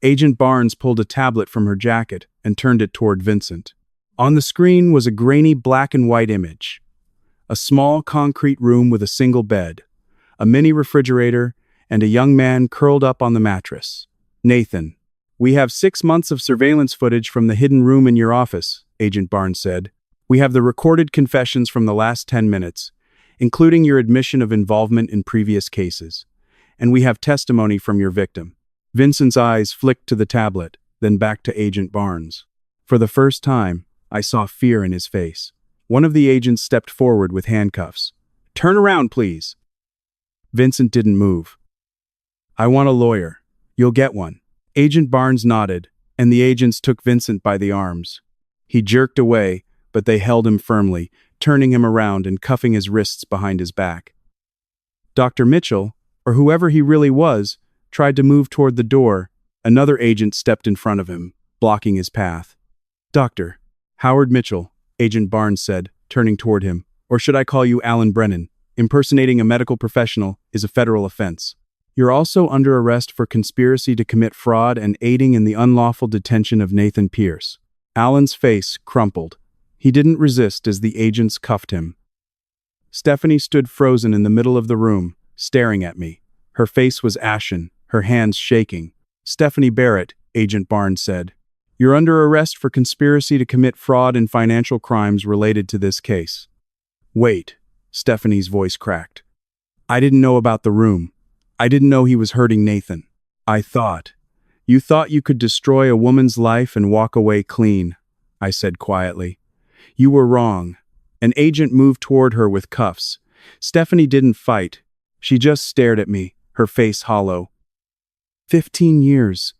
Agent Barnes pulled a tablet from her jacket and turned it toward Vincent. On the screen was a grainy black and white image. A small concrete room with a single bed, a mini refrigerator, and a young man curled up on the mattress. "Nathan, we have 6 months of surveillance footage from the hidden room in your office," Agent Barnes said. "We have the recorded confessions from the last 10 minutes, including your admission of involvement in previous cases. And we have testimony from your victim." Vincent's eyes flicked to the tablet, then back to Agent Barnes. For the first time, I saw fear in his face. One of the agents stepped forward with handcuffs. "Turn around, please." Vincent didn't move. "I want a lawyer. You'll get one." Agent Barnes nodded, and the agents took Vincent by the arms. He jerked away, but they held him firmly, turning him around and cuffing his wrists behind his back. Dr. Mitchell, or whoever he really was, tried to move toward the door. Another agent stepped in front of him, blocking his path. "Dr. Howard Mitchell," Agent Barnes said, turning toward him. "Or should I call you Alan Brennan? Impersonating a medical professional is a federal offense. You're also under arrest for conspiracy to commit fraud and aiding in the unlawful detention of Nathan Pierce." Alan's face crumpled. He didn't resist as the agents cuffed him. Stephanie stood frozen in the middle of the room, staring at me. Her face was ashen, her hands shaking. "Stephanie Barrett," Agent Barnes said. "You're under arrest for conspiracy to commit fraud and financial crimes related to this case." "Wait," Stephanie's voice cracked. "I didn't know about the room. I didn't know he was hurting Nathan. You thought you could destroy a woman's life and walk away clean," I said quietly. "You were wrong." An agent moved toward her with cuffs. Stephanie didn't fight. She just stared at me, her face hollow. 15 years,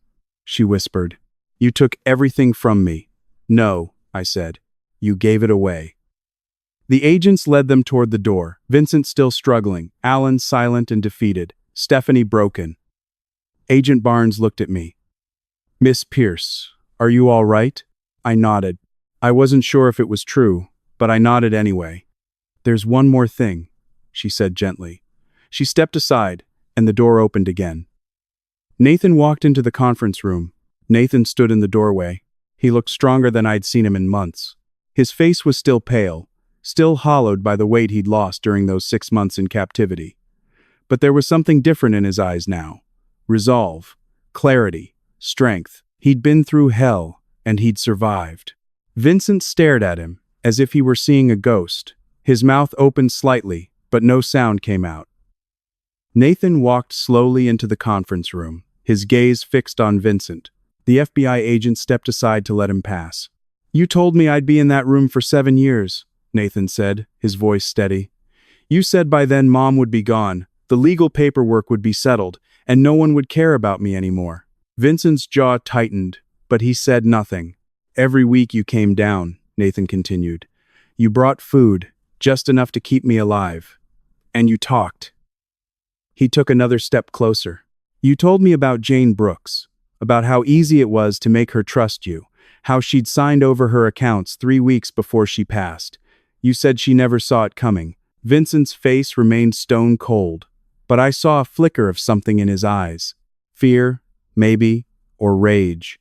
she whispered. "You took everything from me." "No," I said. "You gave it away." The agents led them toward the door, Vincent still struggling, Alan silent and defeated, Stephanie broken. Agent Barnes looked at me. "Miss Pierce, are you all right?" I nodded. I wasn't sure if it was true, but I nodded anyway. "There's one more thing," she said gently. She stepped aside, and the door opened again. Nathan walked into the conference room. Nathan stood in the doorway. He looked stronger than I'd seen him in months. His face was still pale, still hollowed by the weight he'd lost during those 6 months in captivity. But there was something different in his eyes now. Resolve, clarity, strength. He'd been through hell, and he'd survived. Vincent stared at him, as if he were seeing a ghost. His mouth opened slightly, but no sound came out. Nathan walked slowly into the conference room, his gaze fixed on Vincent. The FBI agent stepped aside to let him pass. "You told me I'd be in that room for 7 years, Nathan said, his voice steady. "You said by then Mom would be gone, the legal paperwork would be settled, and no one would care about me anymore." Vincent's jaw tightened, but he said nothing. "Every week you came down," Nathan continued. "You brought food, just enough to keep me alive. And you talked." He took another step closer. "You told me about Jane Brooks, about how easy it was to make her trust you, how she'd signed over her accounts 3 weeks before she passed. You said she never saw it coming." Vincent's face remained stone cold, but I saw a flicker of something in his eyes. Fear, maybe, or rage.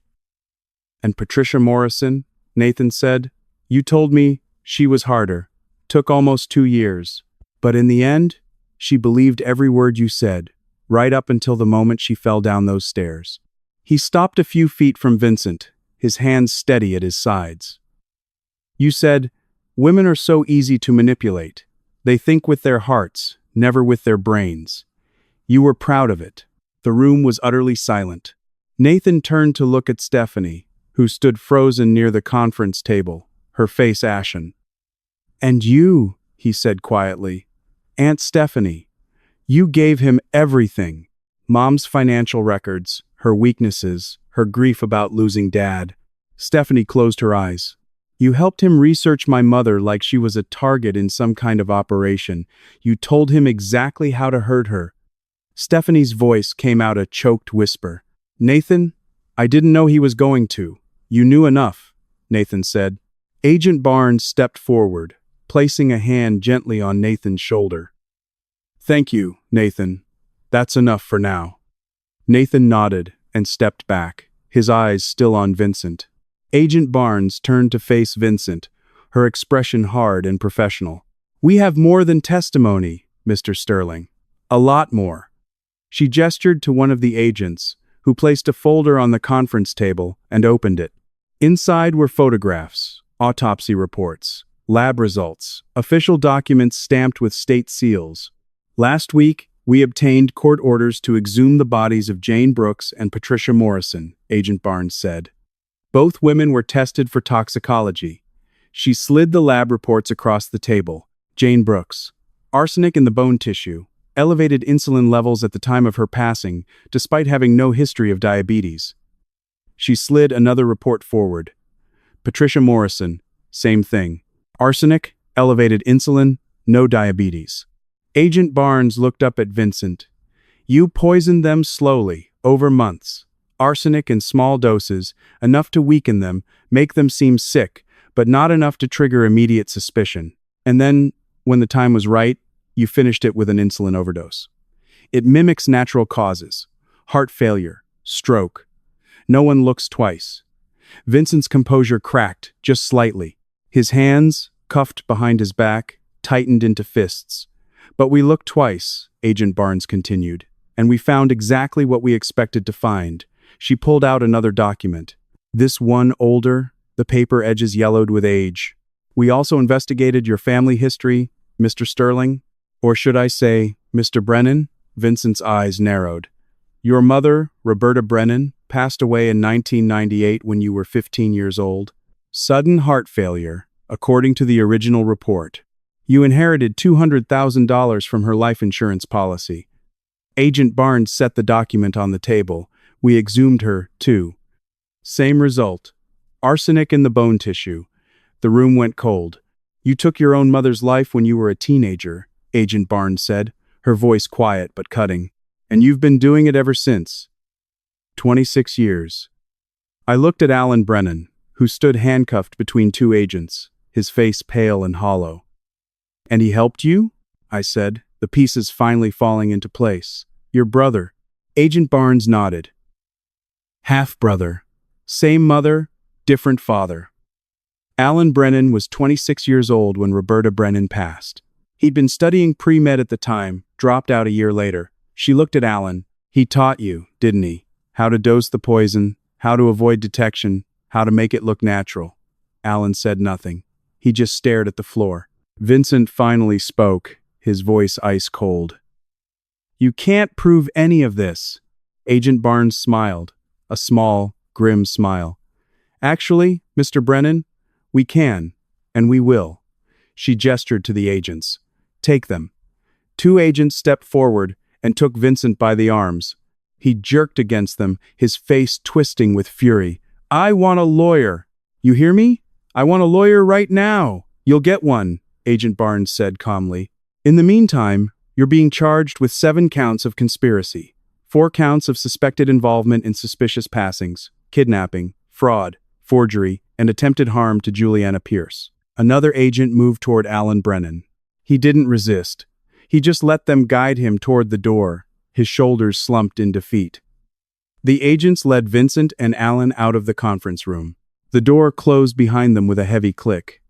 "And Patricia Morrison," Nathan said, "you told me she was harder, took almost 2 years. But in the end, she believed every word you said, right up until the moment she fell down those stairs." He stopped a few feet from Vincent, his hands steady at his sides. "You said, women are so easy to manipulate. They think with their hearts, never with their brains. You were proud of it." The room was utterly silent. Nathan turned to look at Stephanie, who stood frozen near the conference table, her face ashen. "And you," he said quietly, "Aunt Stephanie, you gave him everything. Mom's financial records, her weaknesses, her grief about losing Dad. Stephanie closed her eyes. You helped him research my mother like she was a target in some kind of operation. You told him exactly how to hurt her. Stephanie's voice came out a choked whisper. Nathan, I didn't know he was going to. You knew enough, Nathan said. Agent Barnes stepped forward, placing a hand gently on Nathan's shoulder. Thank you, Nathan. That's enough for now. Nathan nodded and stepped back, his eyes still on Vincent. Agent Barnes turned to face Vincent, her expression hard and professional. We have more than testimony, Mr. Sterling. A lot more. She gestured to one of the agents, who placed a folder on the conference table and opened it. Inside were photographs, autopsy reports, lab results, official documents stamped with state seals. Last week, we obtained court orders to exhume the bodies of Jane Brooks and Patricia Morrison, Agent Barnes said. Both women were tested for toxicology. She slid the lab reports across the table. Jane Brooks. Arsenic in the bone tissue. Elevated insulin levels at the time of her passing, despite having no history of diabetes. She slid another report forward. Patricia Morrison. Same thing. Arsenic, elevated insulin, no diabetes. Agent Barnes looked up at Vincent. You poisoned them slowly, over months. Arsenic in small doses, enough to weaken them, make them seem sick, but not enough to trigger immediate suspicion. And then, when the time was right, you finished it with an insulin overdose. It mimics natural causes. Heart failure, stroke. No one looks twice. Vincent's composure cracked, just slightly. His hands, cuffed behind his back, tightened into fists. But we looked twice, Agent Barnes continued, and we found exactly what we expected to find. She pulled out another document. This one older, the paper edges yellowed with age. We also investigated your family history, Mr. Sterling. Or should I say, Mr. Brennan? Vincent's eyes narrowed. Your mother, Roberta Brennan, passed away in 1998 when you were 15 years old. Sudden heart failure, according to the original report. You inherited $200,000 from her life insurance policy. Agent Barnes set the document on the table. We exhumed her, too. Same result. Arsenic in the bone tissue. The room went cold. You took your own mother's life when you were a teenager, Agent Barnes said, her voice quiet but cutting. And you've been doing it ever since. 26 years. I looked at Alan Brennan, who stood handcuffed between two agents, his face pale and hollow. And he helped you? I said, the pieces finally falling into place. Your brother. Agent Barnes nodded. Half-brother. Same mother, different father. Alan Brennan was 26 years old when Roberta Brennan passed. He'd been studying pre-med at the time, dropped out a year later. She looked at Alan. He taught you, didn't he? How to dose the poison, how to avoid detection, how to make it look natural. Alan said nothing. He just stared at the floor. Vincent finally spoke, his voice ice cold. You can't prove any of this. Agent Barnes smiled, a small, grim smile. Actually, Mr. Brennan, we can, and we will. She gestured to the agents. Take them. Two agents stepped forward and took Vincent by the arms. He jerked against them, his face twisting with fury. I want a lawyer. You hear me? I want a lawyer right now. You'll get one, Agent Barnes said calmly. In the meantime, you're being charged with 7 counts of conspiracy, 4 counts of suspected involvement in suspicious passings, kidnapping, fraud, forgery, and attempted harm to Juliana Pierce. Another agent moved toward Alan Brennan. He didn't resist. He just let them guide him toward the door, his shoulders slumped in defeat. The agents led Vincent and Alan out of the conference room. The door closed behind them with a heavy click.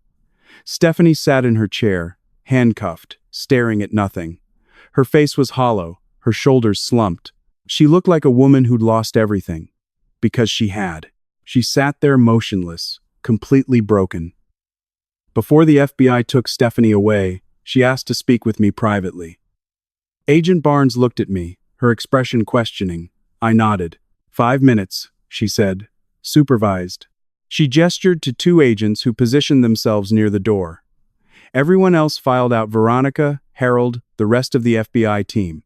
Stephanie sat in her chair, handcuffed, staring at nothing. Her face was hollow, her shoulders slumped. She looked like a woman who'd lost everything. Because she had. She sat there motionless, completely broken. Before the FBI took Stephanie away, she asked to speak with me privately. Agent Barnes looked at me, her expression questioning. I nodded. 5 minutes, she said. Supervised. She gestured to 2 agents who positioned themselves near the door. Everyone else filed out. Veronica, Harold, the rest of the FBI team.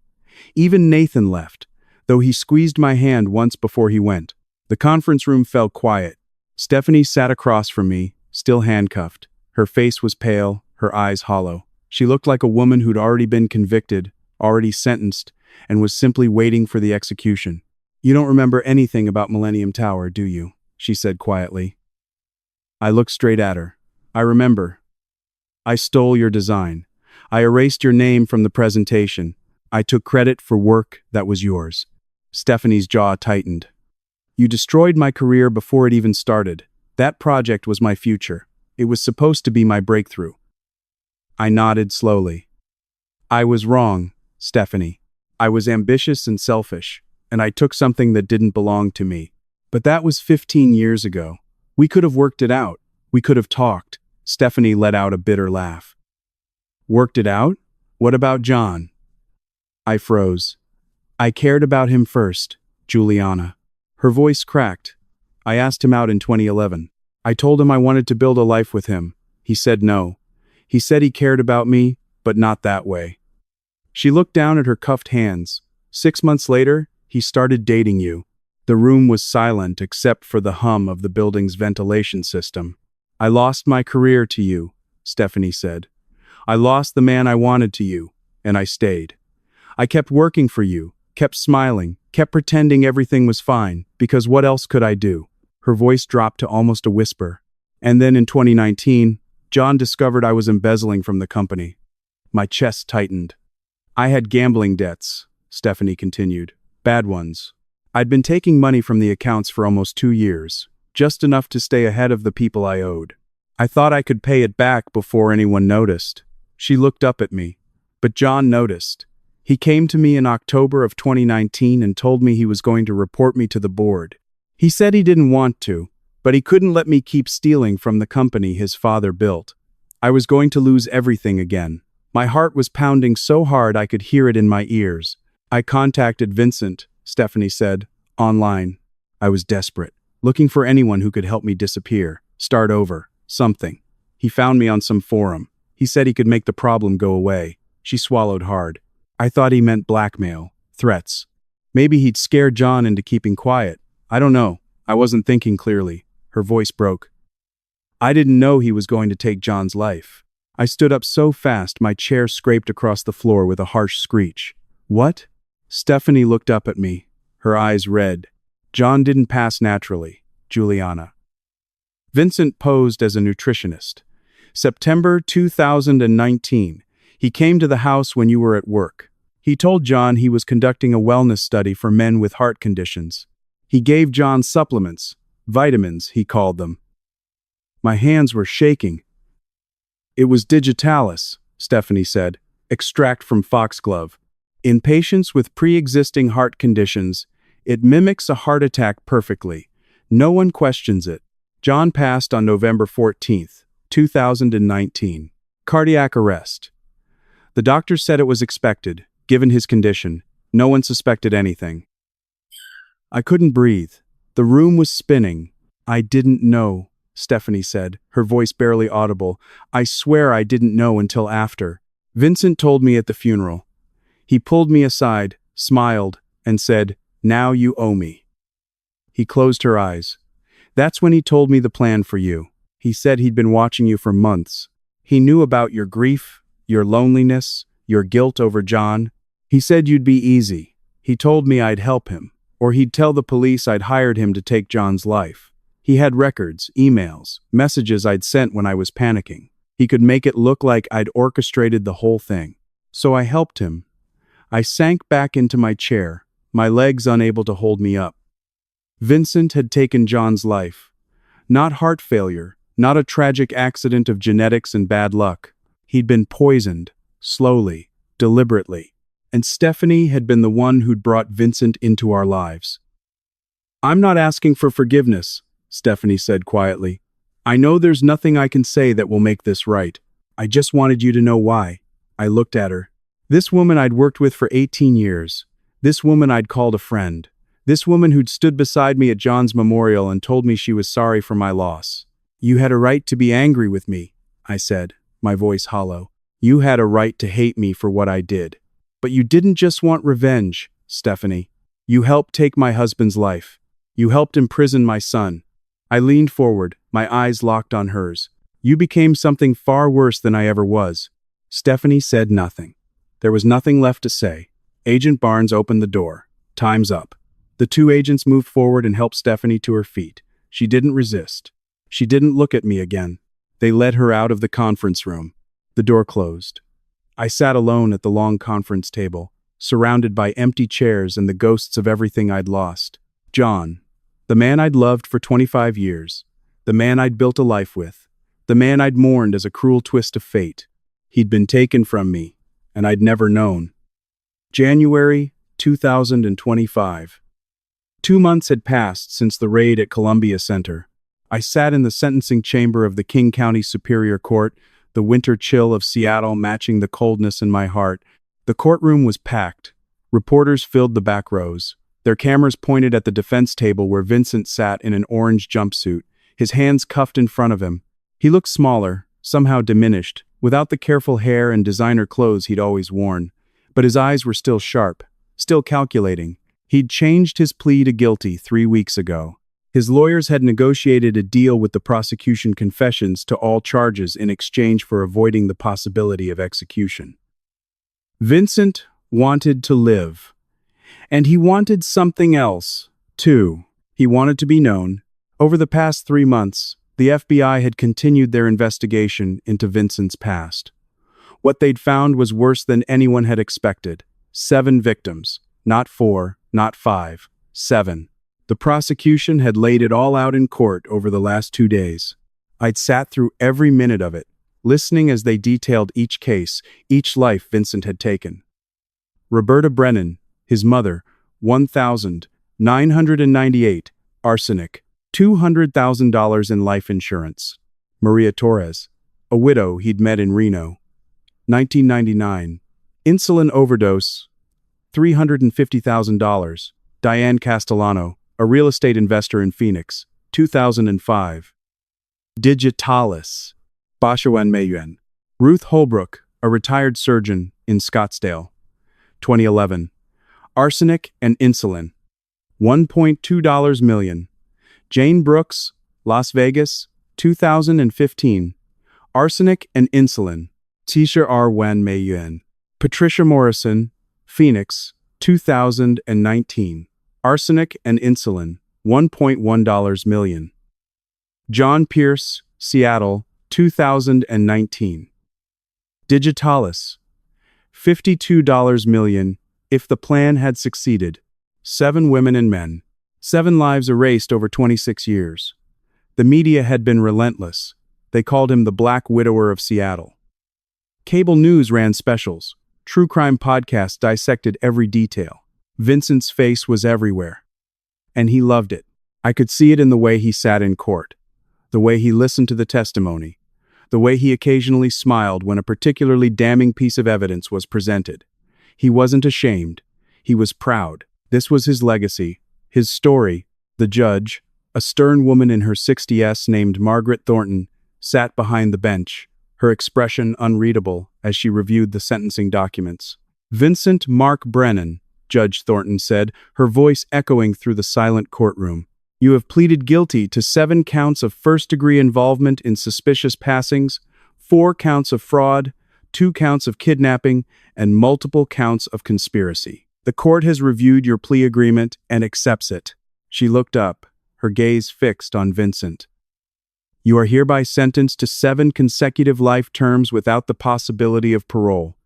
Even Nathan left. though he squeezed my hand once before he went. The conference room fell quiet. Stephanie sat across from me, still handcuffed. Her face was pale, her eyes hollow. She looked like a woman who'd already been convicted, already sentenced, and was simply waiting for the execution. "You don't remember anything about Millennium Tower, do you?" she said quietly. I looked straight at her. "I remember. I stole your design. I erased your name from the presentation. I took credit for work that was yours." Stephanie's jaw tightened. "You destroyed my career before it even started. That project was my future. It was supposed to be my breakthrough." I nodded slowly. "I was wrong, Stephanie. I was ambitious and selfish, and I took something that didn't belong to me. But that was 15 years ago. We could have worked it out. We could have talked." Stephanie let out a bitter laugh. "Worked it out? What about John?" I froze. "I cared about him first, Juliana." Her voice cracked. "I asked him out in 2011. I told him I wanted to build a life with him. He said no. He said he cared about me, but not that way." She looked down at her cuffed hands. "6 months later, he started dating you." The room was silent except for the hum of the building's ventilation system. "I lost my career to you," Stephanie said. "I lost the man I wanted to you, and I stayed. I kept working for you, kept smiling, kept pretending everything was fine, because what else could I do?" Her voice dropped to almost a whisper. "And then in 2019, John discovered I was embezzling from the company." My chest tightened. "I had gambling debts," Stephanie continued. "Bad ones. I'd been taking money from the accounts for almost 2 years, just enough to stay ahead of the people I owed. I thought I could pay it back before anyone noticed." She looked up at me. "But John noticed. He came to me in October of 2019 and told me he was going to report me to the board. He said he didn't want to, but he couldn't let me keep stealing from the company his father built. I was going to lose everything again. My heart was pounding so hard I could hear it in my ears. I contacted Vincent," Stephanie said, "online. I was desperate, looking for anyone who could help me disappear, start over, something. He found me on some forum. He said he could make the problem go away." She swallowed hard. "I thought he meant blackmail, threats. Maybe he'd scare John into keeping quiet. I don't know. I wasn't thinking clearly." Her voice broke. "I didn't know he was going to take John's life." I stood up so fast my chair scraped across the floor with a harsh screech. "What?" Stephanie looked up at me, her eyes red. "John didn't pass naturally, Juliana. Vincent posed as a nutritionist. September 2019. He came to the house when you were at work. He told John he was conducting a wellness study for men with heart conditions. He gave John supplements, vitamins, he called them." My hands were shaking. "It was digitalis," Stephanie said, "extract from foxglove. In patients with pre-existing heart conditions, it mimics a heart attack perfectly. No one questions it. John passed on November 14th, 2019. Cardiac arrest. The doctor said it was expected, given his condition. No one suspected anything." I couldn't breathe. The room was spinning. "I didn't know," Stephanie said, her voice barely audible. "I swear I didn't know until after. Vincent told me at the funeral. He pulled me aside, smiled, and said, 'Now you owe me.'" He closed her eyes. "That's when he told me the plan for you. He said he'd been watching you for months. He knew about your grief, your loneliness, your guilt over John. He said you'd be easy. He told me I'd help him, or he'd tell the police I'd hired him to take John's life. He had records, emails, messages I'd sent when I was panicking. He could make it look like I'd orchestrated the whole thing. So I helped him." I sank back into my chair, my legs unable to hold me up. Vincent had taken John's life. Not heart failure, not a tragic accident of genetics and bad luck. He'd been poisoned, slowly, deliberately. And Stephanie had been the one who'd brought Vincent into our lives. "I'm not asking for forgiveness," Stephanie said quietly. "I know there's nothing I can say that will make this right. I just wanted you to know why." I looked at her. This woman I'd worked with for 18 years. This woman I'd called a friend. This woman who'd stood beside me at John's memorial and told me she was sorry for my loss. "You had a right to be angry with me," I said, my voice hollow. "You had a right to hate me for what I did. But you didn't just want revenge, Stephanie. You helped take my husband's life. You helped imprison my son." I leaned forward, my eyes locked on hers. "You became something far worse than I ever was." Stephanie said nothing. There was nothing left to say. Agent Barnes opened the door. "Time's up." The two agents moved forward and helped Stephanie to her feet. She didn't resist. She didn't look at me again. They led her out of the conference room. The door closed. I sat alone at the long conference table, surrounded by empty chairs and the ghosts of everything I'd lost. John, the man I'd loved for 25 years, the man I'd built a life with, the man I'd mourned as a cruel twist of fate. He'd been taken from me, and I'd never known. January 2025. 2 months had passed since the raid at Columbia Center. I sat in the sentencing chamber of the King County Superior Court, the winter chill of Seattle matching the coldness in my heart. The courtroom was packed. Reporters filled the back rows, their cameras pointed at the defense table where Vincent sat in an orange jumpsuit, his hands cuffed in front of him. He looked smaller, somehow diminished, without the careful hair and designer clothes he'd always worn. But his eyes were still sharp, still calculating. He'd changed his plea to guilty 3 weeks ago. His lawyers had negotiated a deal with the prosecution confessions to all charges in exchange for avoiding the possibility of execution. Vincent wanted to live. And he wanted something else, too. He wanted to be known. Over the past 3 months, the FBI had continued their investigation into Vincent's past. What they'd found was worse than anyone had expected. 7 victims. Not 4, not 5. 7. The prosecution had laid it all out in court over the last 2 days. I'd sat through every minute of it, listening as they detailed each case, each life Vincent had taken. Roberta Brennan, his mother, $1,998, arsenic, $200,000 in life insurance. Maria Torres, a widow he'd met in Reno, 1999, insulin overdose, $350,000. Diane Castellano, a real estate investor in Phoenix, 2005. Digitalis, Bashawen Mayuen. Ruth Holbrook, a retired surgeon in Scottsdale, 2011. Arsenic and insulin, $1.2 million. Jane Brooks, Las Vegas, 2015. Arsenic and insulin, Tisha R. Wan Mayuen. Patricia Morrison, Phoenix, 2019. Arsenic and insulin, $1.1 million. John Pierce, Seattle, 2019. Digitalis, $52 million if the plan had succeeded. 7 women and men. 7 lives erased over 26 years. The media had been relentless. They called him the Black Widower of Seattle. Cable news ran specials. True crime podcasts dissected every detail. Vincent's face was everywhere. And he loved it. I could see it in the way he sat in court, the way he listened to the testimony, the way he occasionally smiled when a particularly damning piece of evidence was presented. He wasn't ashamed. He was proud. This was his legacy, his story. The judge, a stern woman in her 60s named Margaret Thornton, sat behind the bench, her expression unreadable as she reviewed the sentencing documents. "Vincent Mark Brennan," Judge Thornton said, her voice echoing through the silent courtroom. "You have pleaded guilty to 7 counts of first-degree involvement in suspicious passings, 4 counts of fraud, 2 counts of kidnapping, and multiple counts of conspiracy. The court has reviewed your plea agreement and accepts it." She looked up, her gaze fixed on Vincent. "You are hereby sentenced to 7 consecutive life terms without the possibility of parole.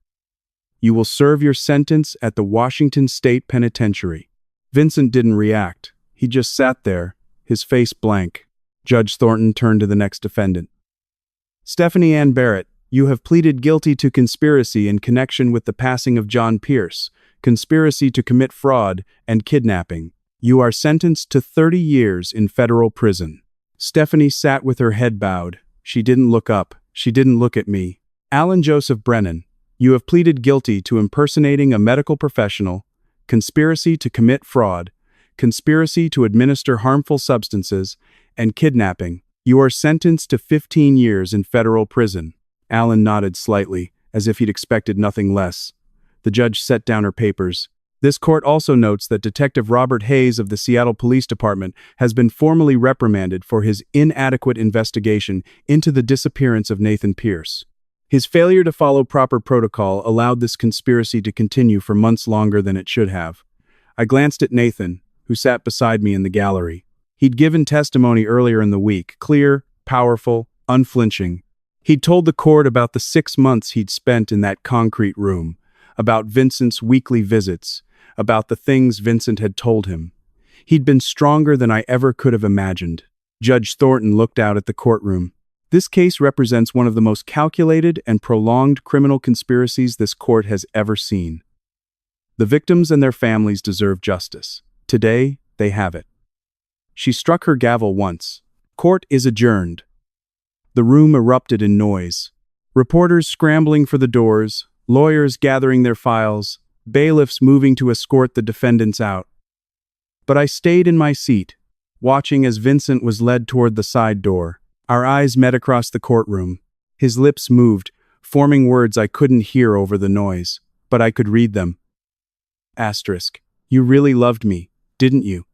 You will serve your sentence at the Washington State Penitentiary." Vincent didn't react. He just sat there, his face blank. Judge Thornton turned to the next defendant. "Stephanie Ann Barrett, you have pleaded guilty to conspiracy in connection with the passing of John Pierce, conspiracy to commit fraud, and kidnapping. You are sentenced to 30 years in federal prison." Stephanie sat with her head bowed. She didn't look up. She didn't look at me. "Alan Joseph Brennan, you have pleaded guilty to impersonating a medical professional, conspiracy to commit fraud, conspiracy to administer harmful substances, and kidnapping. You are sentenced to 15 years in federal prison." Alan nodded slightly, as if he'd expected nothing less. The judge set down her papers. This court also notes that Detective Robert Hayes of the Seattle Police Department has been formally reprimanded for his inadequate investigation into the disappearance of Nathan Pierce. His failure to follow proper protocol allowed this conspiracy to continue for months longer than it should have. I glanced at Nathan, who sat beside me in the gallery. He'd given testimony earlier in the week, clear, powerful, unflinching. He'd told the court about the 6 months he'd spent in that concrete room, about Vincent's weekly visits, about the things Vincent had told him. He'd been stronger than I ever could have imagined. Judge Thornton looked out at the courtroom. This case represents one of the most calculated and prolonged criminal conspiracies this court has ever seen. The victims and their families deserve justice. Today, they have it. She struck her gavel once. Court is adjourned. The room erupted in noise. Reporters scrambling for the doors, lawyers gathering their files, bailiffs moving to escort the defendants out. But I stayed in my seat, watching as Vincent was led toward the side door. Our eyes met across the courtroom. His lips moved, forming words I couldn't hear over the noise, but I could read them. Asterisk. You really loved me, didn't you?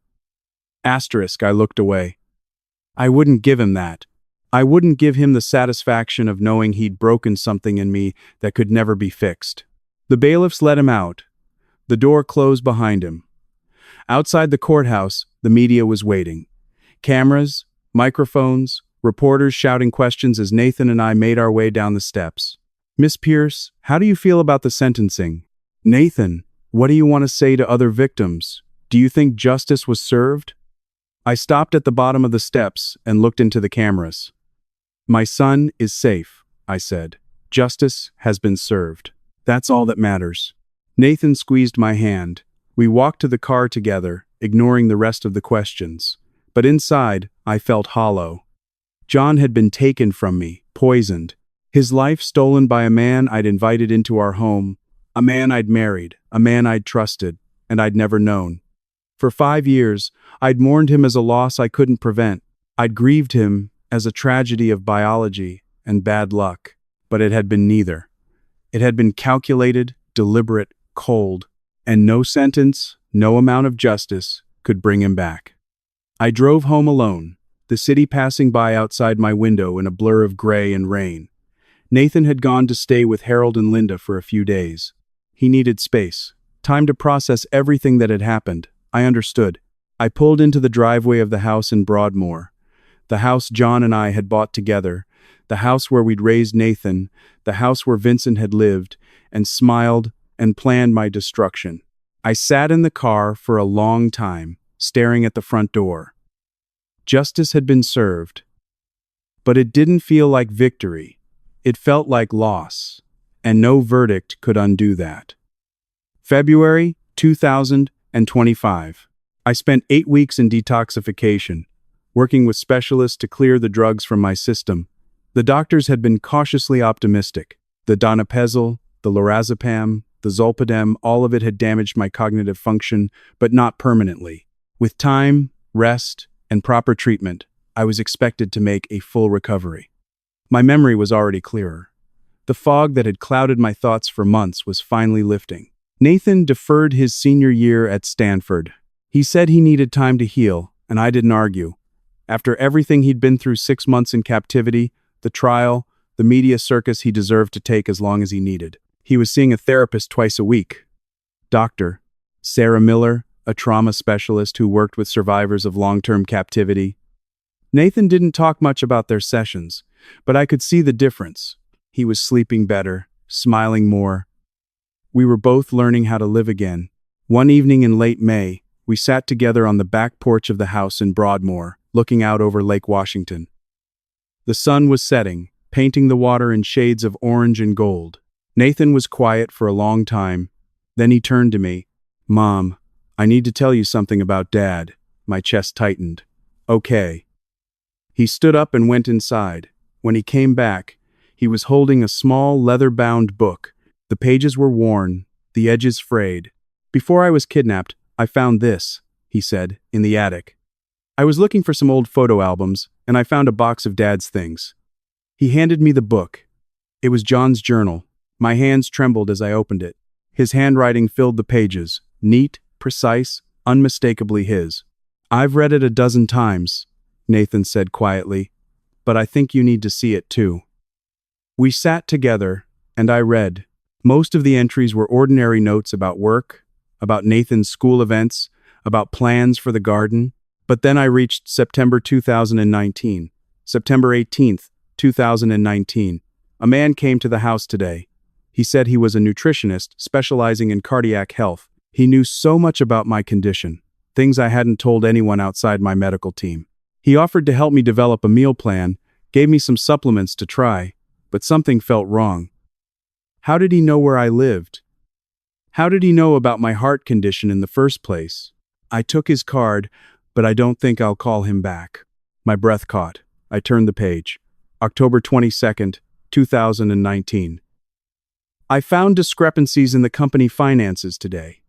Asterisk. I looked away. I wouldn't give him that. I wouldn't give him the satisfaction of knowing he'd broken something in me that could never be fixed. The bailiffs let him out. The door closed behind him. Outside the courthouse, the media was waiting. Cameras, microphones, reporters shouting questions as Nathan and I made our way down the steps. Miss Pierce, how do you feel about the sentencing? Nathan, what do you want to say to other victims? Do you think justice was served? I stopped at the bottom of the steps and looked into the cameras. My son is safe, I said. Justice has been served. That's all that matters. Nathan squeezed my hand. We walked to the car together, ignoring the rest of the questions. But inside, I felt hollow. John had been taken from me, poisoned. His life stolen by a man I'd invited into our home, a man I'd married, a man I'd trusted, and I'd never known. For 5 years, I'd mourned him as a loss I couldn't prevent. I'd grieved him as a tragedy of biology and bad luck, but it had been neither. It had been calculated, deliberate, cold, and no sentence, no amount of justice could bring him back. I drove home alone, the city passing by outside my window in a blur of gray and rain. Nathan had gone to stay with Harold and Linda for a few days. He needed space, time to process everything that had happened. I understood. I pulled into the driveway of the house in Broadmoor, the house John and I had bought together, the house where we'd raised Nathan, the house where Vincent had lived, and smiled and planned my destruction. I sat in the car for a long time, staring at the front door. Justice had been served, but it didn't feel like victory. It felt like loss, and no verdict could undo that. February 2025. I spent 8 weeks in detoxification, working with specialists to clear the drugs from my system. The doctors had been cautiously optimistic. The donepezil, the lorazepam, the zolpidem, all of it had damaged my cognitive function, but not permanently. With time, rest, and proper treatment, I was expected to make a full recovery. My memory was already clearer. The fog that had clouded my thoughts for months was finally lifting. Nathan deferred his senior year at Stanford. He said he needed time to heal, and I didn't argue. After everything he'd been through 6 months in captivity, the trial, the media circus, he deserved to take as long as he needed. He was seeing a therapist twice a week. Dr. Sarah Miller, a trauma specialist who worked with survivors of long-term captivity. Nathan didn't talk much about their sessions, but I could see the difference. He was sleeping better, smiling more. We were both learning how to live again. One evening in late May, we sat together on the back porch of the house in Broadmoor, looking out over Lake Washington. The sun was setting, painting the water in shades of orange and gold. Nathan was quiet for a long time. Then he turned to me. "Mom, I need to tell you something about Dad." My chest tightened. "Okay." He stood up and went inside. When he came back, he was holding a small leather-bound book. The pages were worn, the edges frayed. "Before I was kidnapped, I found this," he said, "in the attic. I was looking for some old photo albums, and I found a box of Dad's things." He handed me the book. It was John's journal. My hands trembled as I opened it. His handwriting filled the pages, Neat, precise, unmistakably his. "I've read it a dozen times," Nathan said quietly, "but I think you need to see it too." We sat together, and I read. Most of the entries were ordinary notes about work, about Nathan's school events, about plans for the garden. But then I reached September 2019. September 18th, 2019. A man came to the house today. He said he was a nutritionist specializing in cardiac health. He knew so much about my condition, things I hadn't told anyone outside my medical team. He offered to help me develop a meal plan, gave me some supplements to try, but something felt wrong. How did he know where I lived? How did he know about my heart condition in the first place? I took his card, but I don't think I'll call him back. My breath caught. I turned the page. October 22nd, 2019. I found discrepancies in the company finances today.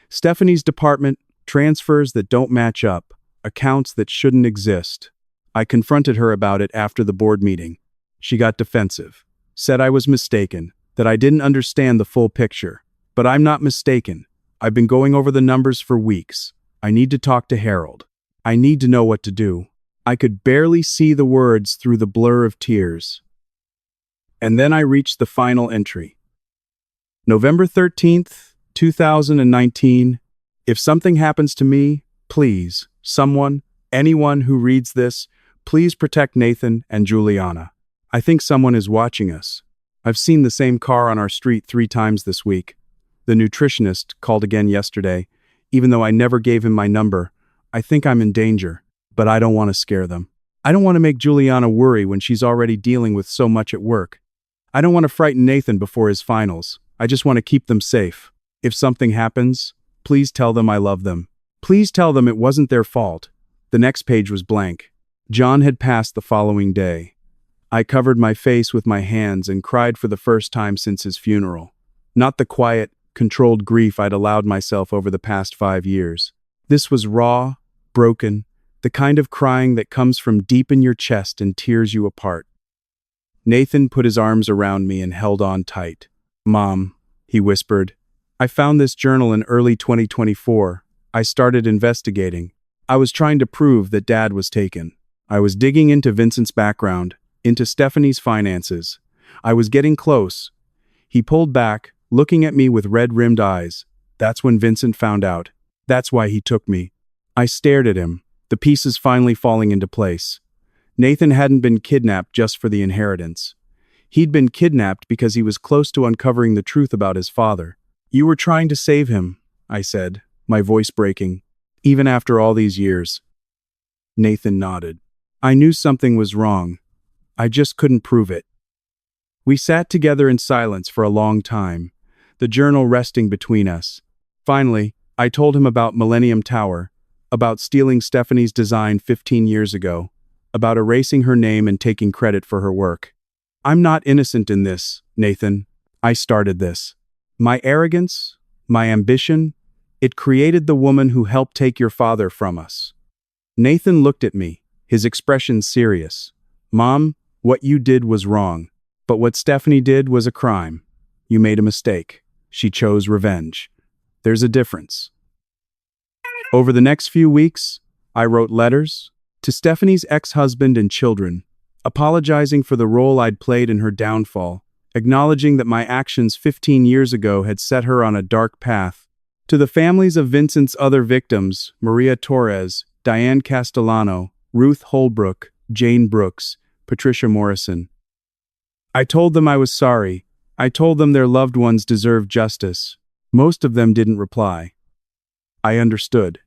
Stephanie's department, transfers that don't match up, accounts that shouldn't exist. I confronted her about it after the board meeting. She got defensive, said I was mistaken, that I didn't understand the full picture. But I'm not mistaken. I've been going over the numbers for weeks. I need to talk to Harold. I need to know what to do. I could barely see the words through the blur of tears. And then I reached the final entry. November 13th, 2019. If something happens to me, please, someone, anyone who reads this, please protect Nathan and Juliana. I think someone is watching us. I've seen the same car on our street 3 times this week. The nutritionist called again yesterday. Even though I never gave him my number, I think I'm in danger, but I don't want to scare them. I don't want to make Juliana worry when she's already dealing with so much at work. I don't want to frighten Nathan before his finals. I just want to keep them safe. If something happens, please tell them I love them. Please tell them it wasn't their fault. The next page was blank. John had passed the following day. I covered my face with my hands and cried for the first time since his funeral. Not the quiet, controlled grief I'd allowed myself over the past 5 years. This was raw, broken, the kind of crying that comes from deep in your chest and tears you apart. Nathan put his arms around me and held on tight. "Mom," he whispered, "I found this journal in early 2024. I started investigating. I was trying to prove that Dad was taken. I was digging into Vincent's background, into Stephanie's finances. I was getting close." He pulled back, looking at me with red-rimmed eyes. "That's when Vincent found out. That's why he took me." I stared at him, the pieces finally falling into place. Nathan hadn't been kidnapped just for the inheritance. He'd been kidnapped because he was close to uncovering the truth about his father. "You were trying to save him," I said, my voice breaking, "even after all these years." Nathan nodded. I knew something was wrong. I just couldn't prove it. We sat together in silence for a long time, the journal resting between us. Finally, I told him about Millennium Tower, about stealing Stephanie's design 15 years ago, about erasing her name and taking credit for her work. "I'm not innocent in this, Nathan. I started this. My arrogance, my ambition, it created the woman who helped take your father from us." Nathan looked at me, his expression serious. "Mom, what you did was wrong, but what Stephanie did was a crime. You made a mistake. She chose revenge. There's a difference." Over the next few weeks, I wrote letters to Stephanie's ex-husband and children, apologizing for the role I'd played in her downfall, acknowledging that my actions 15 years ago had set her on a dark path. To the families of Vincent's other victims, Maria Torres, Diane Castellano, Ruth Holbrook, Jane Brooks, Patricia Morrison. I told them I was sorry. I told them their loved ones deserved justice. Most of them didn't reply. I understood.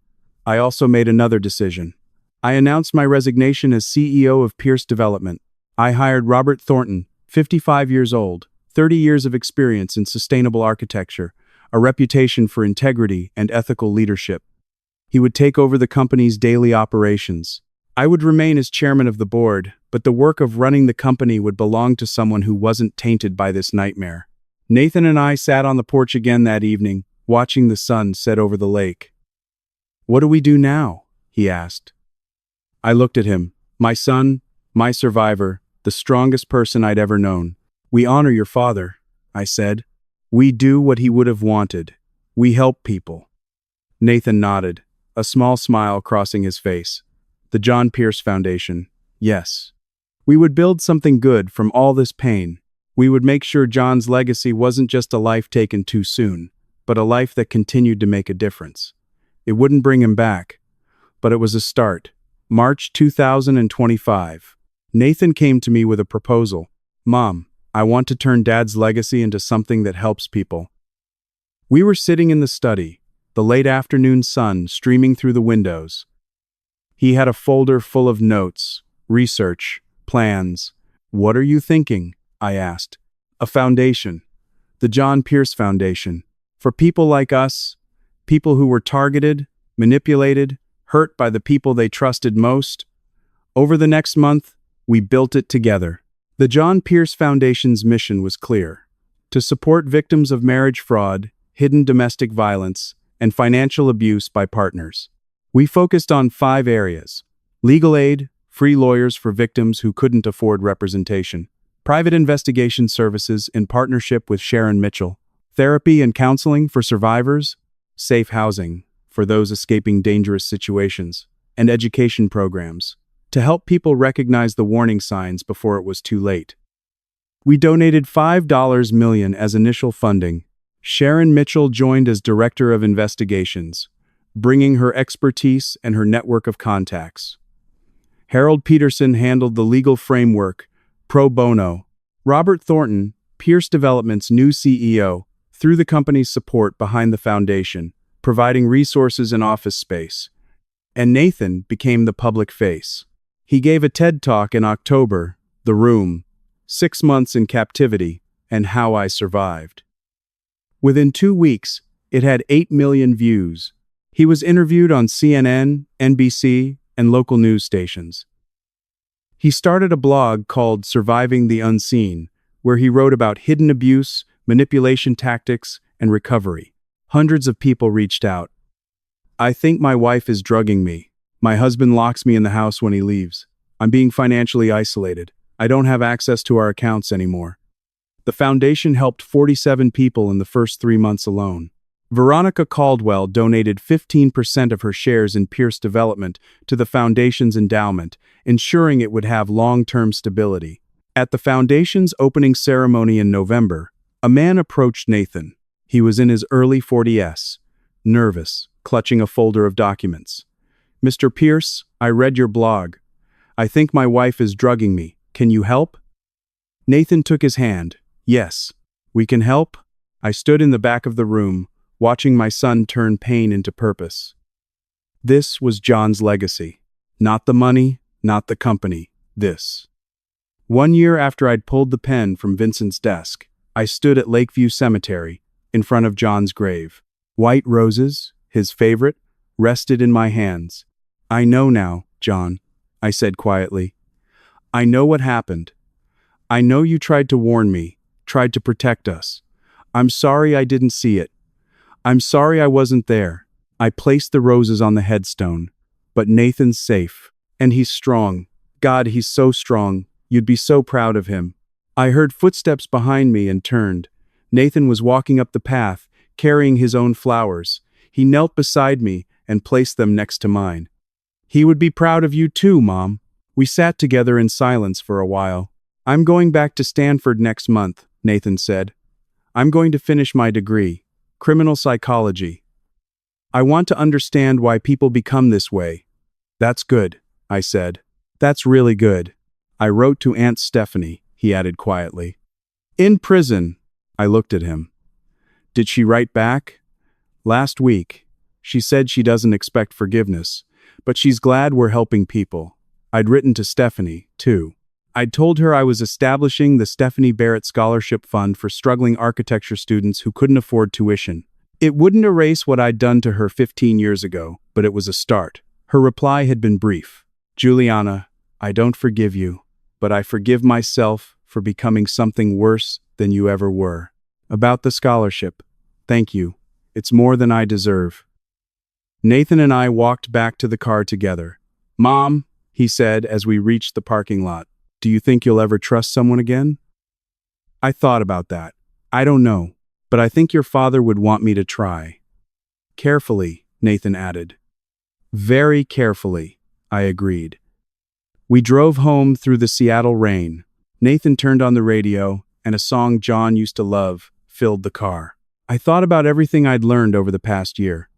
I also made another decision. I announced my resignation as CEO of Pierce Development. I hired Robert Thornton, 55 years old, 30 years of experience in sustainable architecture, a reputation for integrity and ethical leadership. He would take over the company's daily operations. I would remain as chairman of the board, but the work of running the company would belong to someone who wasn't tainted by this nightmare. Nathan and I sat on the porch again that evening, watching the sun set over the lake. "What do we do now?" he asked. I looked at him. "My son, my survivor, the strongest person I'd ever known. We honor your father," I said. "We do what he would have wanted. We help people." Nathan nodded, a small smile crossing his face. The John Pierce Foundation. Yes. We would build something good from all this pain. We would make sure John's legacy wasn't just a life taken too soon, but a life that continued to make a difference. It wouldn't bring him back, but it was a start. March 2025. Nathan came to me with a proposal. Mom, I want to turn Dad's legacy into something that helps people. We were sitting in the study, the late afternoon sun streaming through the windows. He had a folder full of notes, research, plans. What are you thinking? I asked. A foundation. The John Pierce Foundation. For people like us, people who were targeted, manipulated, hurt by the people they trusted most. Over the next month, we built it together. The John Pierce Foundation's mission was clear: to support victims of marriage fraud, hidden domestic violence, and financial abuse by partners. We focused on 5 areas: legal aid, free lawyers for victims who couldn't afford representation, private investigation services in partnership with Sharon Mitchell, therapy and counseling for survivors, safe housing for those escaping dangerous situations, and education programs to help people recognize the warning signs before it was too late. We donated $5 million as initial funding. Sharon Mitchell joined as Director of Investigations, bringing her expertise and her network of contacts. Harold Peterson handled the legal framework, pro bono. Robert Thornton, Pierce Development's new CEO, threw the company's support behind the foundation, providing resources and office space. And Nathan became the public face. He gave a TED Talk in October, The Room, 6 months in captivity, and How I Survived. Within 2 weeks, it had 8 million views. He was interviewed on CNN, NBC, and local news stations. He started a blog called Surviving the Unseen, where he wrote about hidden abuse, manipulation tactics, and recovery. Hundreds of people reached out. I think my wife is drugging me. My husband locks me in the house when he leaves. I'm being financially isolated. I don't have access to our accounts anymore. The foundation helped 47 people in the first 3 months alone. Veronica Caldwell donated 15% of her shares in Pierce Development to the foundation's endowment, ensuring it would have long-term stability. At the foundation's opening ceremony in November, a man approached Nathan. He was in his early 40s, nervous, clutching a folder of documents. Mr. Pierce, I read your blog. I think my wife is drugging me. Can you help? Nathan took his hand. Yes, we can help. I stood in the back of the room, watching my son turn pain into purpose. This was John's legacy. Not the money, not the company, this. 1 year after I'd pulled the pen from Vincent's desk, I stood at Lakeview Cemetery, in front of John's grave. White roses, his favorite, rested in my hands. I know now, John, I said quietly. I know what happened. I know you tried to warn me, tried to protect us. I'm sorry I didn't see it. I'm sorry I wasn't there. I placed the roses on the headstone. But Nathan's safe. And he's strong. God, he's so strong. You'd be so proud of him. I heard footsteps behind me and turned. Nathan was walking up the path, carrying his own flowers. He knelt beside me and placed them next to mine. He would be proud of you too, Mom. We sat together in silence for a while. I'm going back to Stanford next month, Nathan said. I'm going to finish my degree, criminal psychology. I want to understand why people become this way. That's good, I said. That's really good. I wrote to Aunt Stephanie, he added quietly. In prison, I looked at him. Did she write back? Last week. She said she doesn't expect forgiveness, but she's glad we're helping people. I'd written to Stephanie, too. I'd told her I was establishing the Stephanie Barrett Scholarship Fund for struggling architecture students who couldn't afford tuition. It wouldn't erase what I'd done to her 15 years ago, but it was a start. Her reply had been brief. Juliana, I don't forgive you, but I forgive myself for becoming something worse than you ever were. About the scholarship, thank you. It's more than I deserve. Nathan and I walked back to the car together. Mom, he said as we reached the parking lot, do you think you'll ever trust someone again? I thought about that. I don't know, but I think your father would want me to try. Carefully, Nathan added. Very carefully, I agreed. We drove home through the Seattle rain. Nathan turned on the radio, and a song John used to love filled the car. I thought about everything I'd learned over the past year.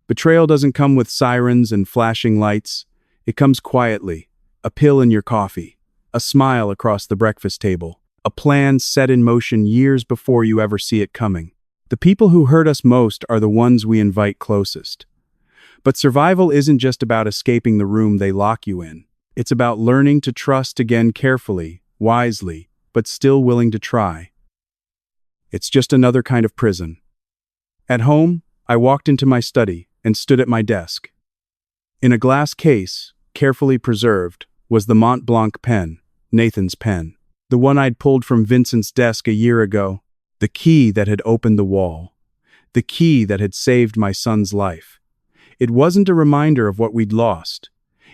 Betrayal doesn't come with sirens and flashing lights. It comes quietly, a pill in your coffee, a smile across the breakfast table, a plan set in motion years before you ever see it coming. The people who hurt us most are the ones we invite closest. But survival isn't just about escaping the room they lock you in. It's about learning to trust again carefully, wisely, but still willing to try. It's just another kind of prison. At home, I walked into my study and stood at my desk. In a glass case, carefully preserved, was the Mont Blanc pen, Nathan's pen. The one I'd pulled from Vincent's desk a year ago. The key that had opened the wall. The key that had saved my son's life. It wasn't a reminder of what we'd lost.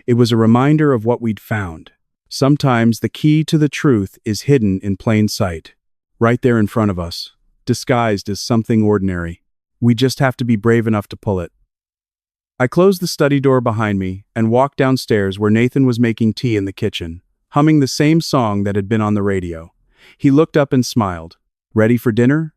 It was a reminder of what we'd found. Sometimes the key to the truth is hidden in plain sight, right there in front of us, disguised as something ordinary. We just have to be brave enough to pull it. I closed the study door behind me and walked downstairs where Nathan was making tea in the kitchen, humming the same song that had been on the radio. He looked up and smiled. Ready for dinner?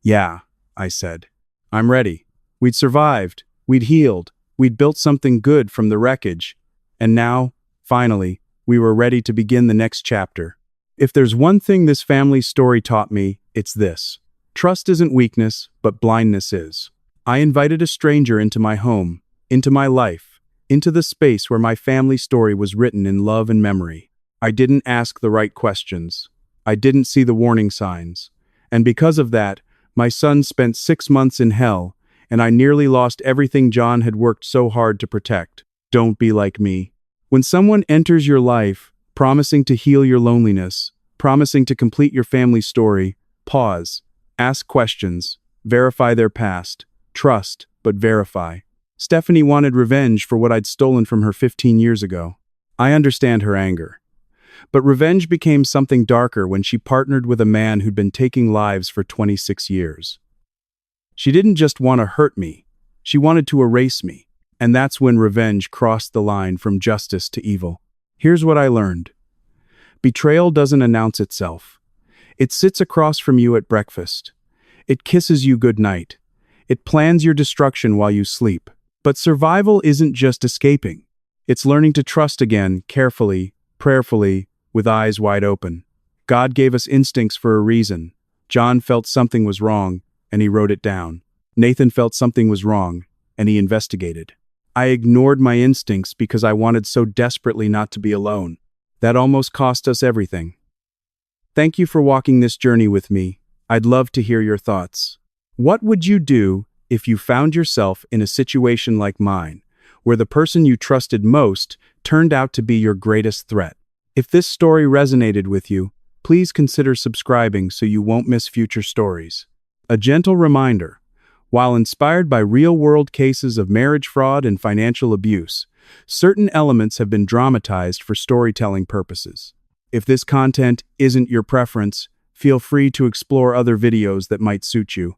Yeah, I said. I'm ready. We'd survived. We'd healed. We'd built something good from the wreckage. And now, finally, we were ready to begin the next chapter. If there's one thing this family story taught me, it's this. Trust isn't weakness, but blindness is. I invited a stranger into my home, into my life, into the space where my family story was written in love and memory. I didn't ask the right questions. I didn't see the warning signs. And because of that, my son spent 6 months in hell, and I nearly lost everything John had worked so hard to protect. Don't be like me. When someone enters your life, promising to heal your loneliness, promising to complete your family story, pause, ask questions, verify their past, trust, but verify. Stephanie wanted revenge for what I'd stolen from her 15 years ago. I understand her anger. But revenge became something darker when she partnered with a man who'd been taking lives for 26 years. She didn't just want to hurt me, she wanted to erase me. And that's when revenge crossed the line from justice to evil. Here's what I learned. Betrayal doesn't announce itself. It sits across from you at breakfast. It kisses you goodnight. It plans your destruction while you sleep. But survival isn't just escaping. It's learning to trust again, carefully, prayerfully, with eyes wide open. God gave us instincts for a reason. John felt something was wrong, and he wrote it down. Nathan felt something was wrong, and he investigated. I ignored my instincts because I wanted so desperately not to be alone. That almost cost us everything. Thank you for walking this journey with me. I'd love to hear your thoughts. What would you do if you found yourself in a situation like mine, where the person you trusted most turned out to be your greatest threat? If this story resonated with you, please consider subscribing so you won't miss future stories. A gentle reminder, while inspired by real-world cases of marriage fraud and financial abuse, certain elements have been dramatized for storytelling purposes. If this content isn't your preference, feel free to explore other videos that might suit you.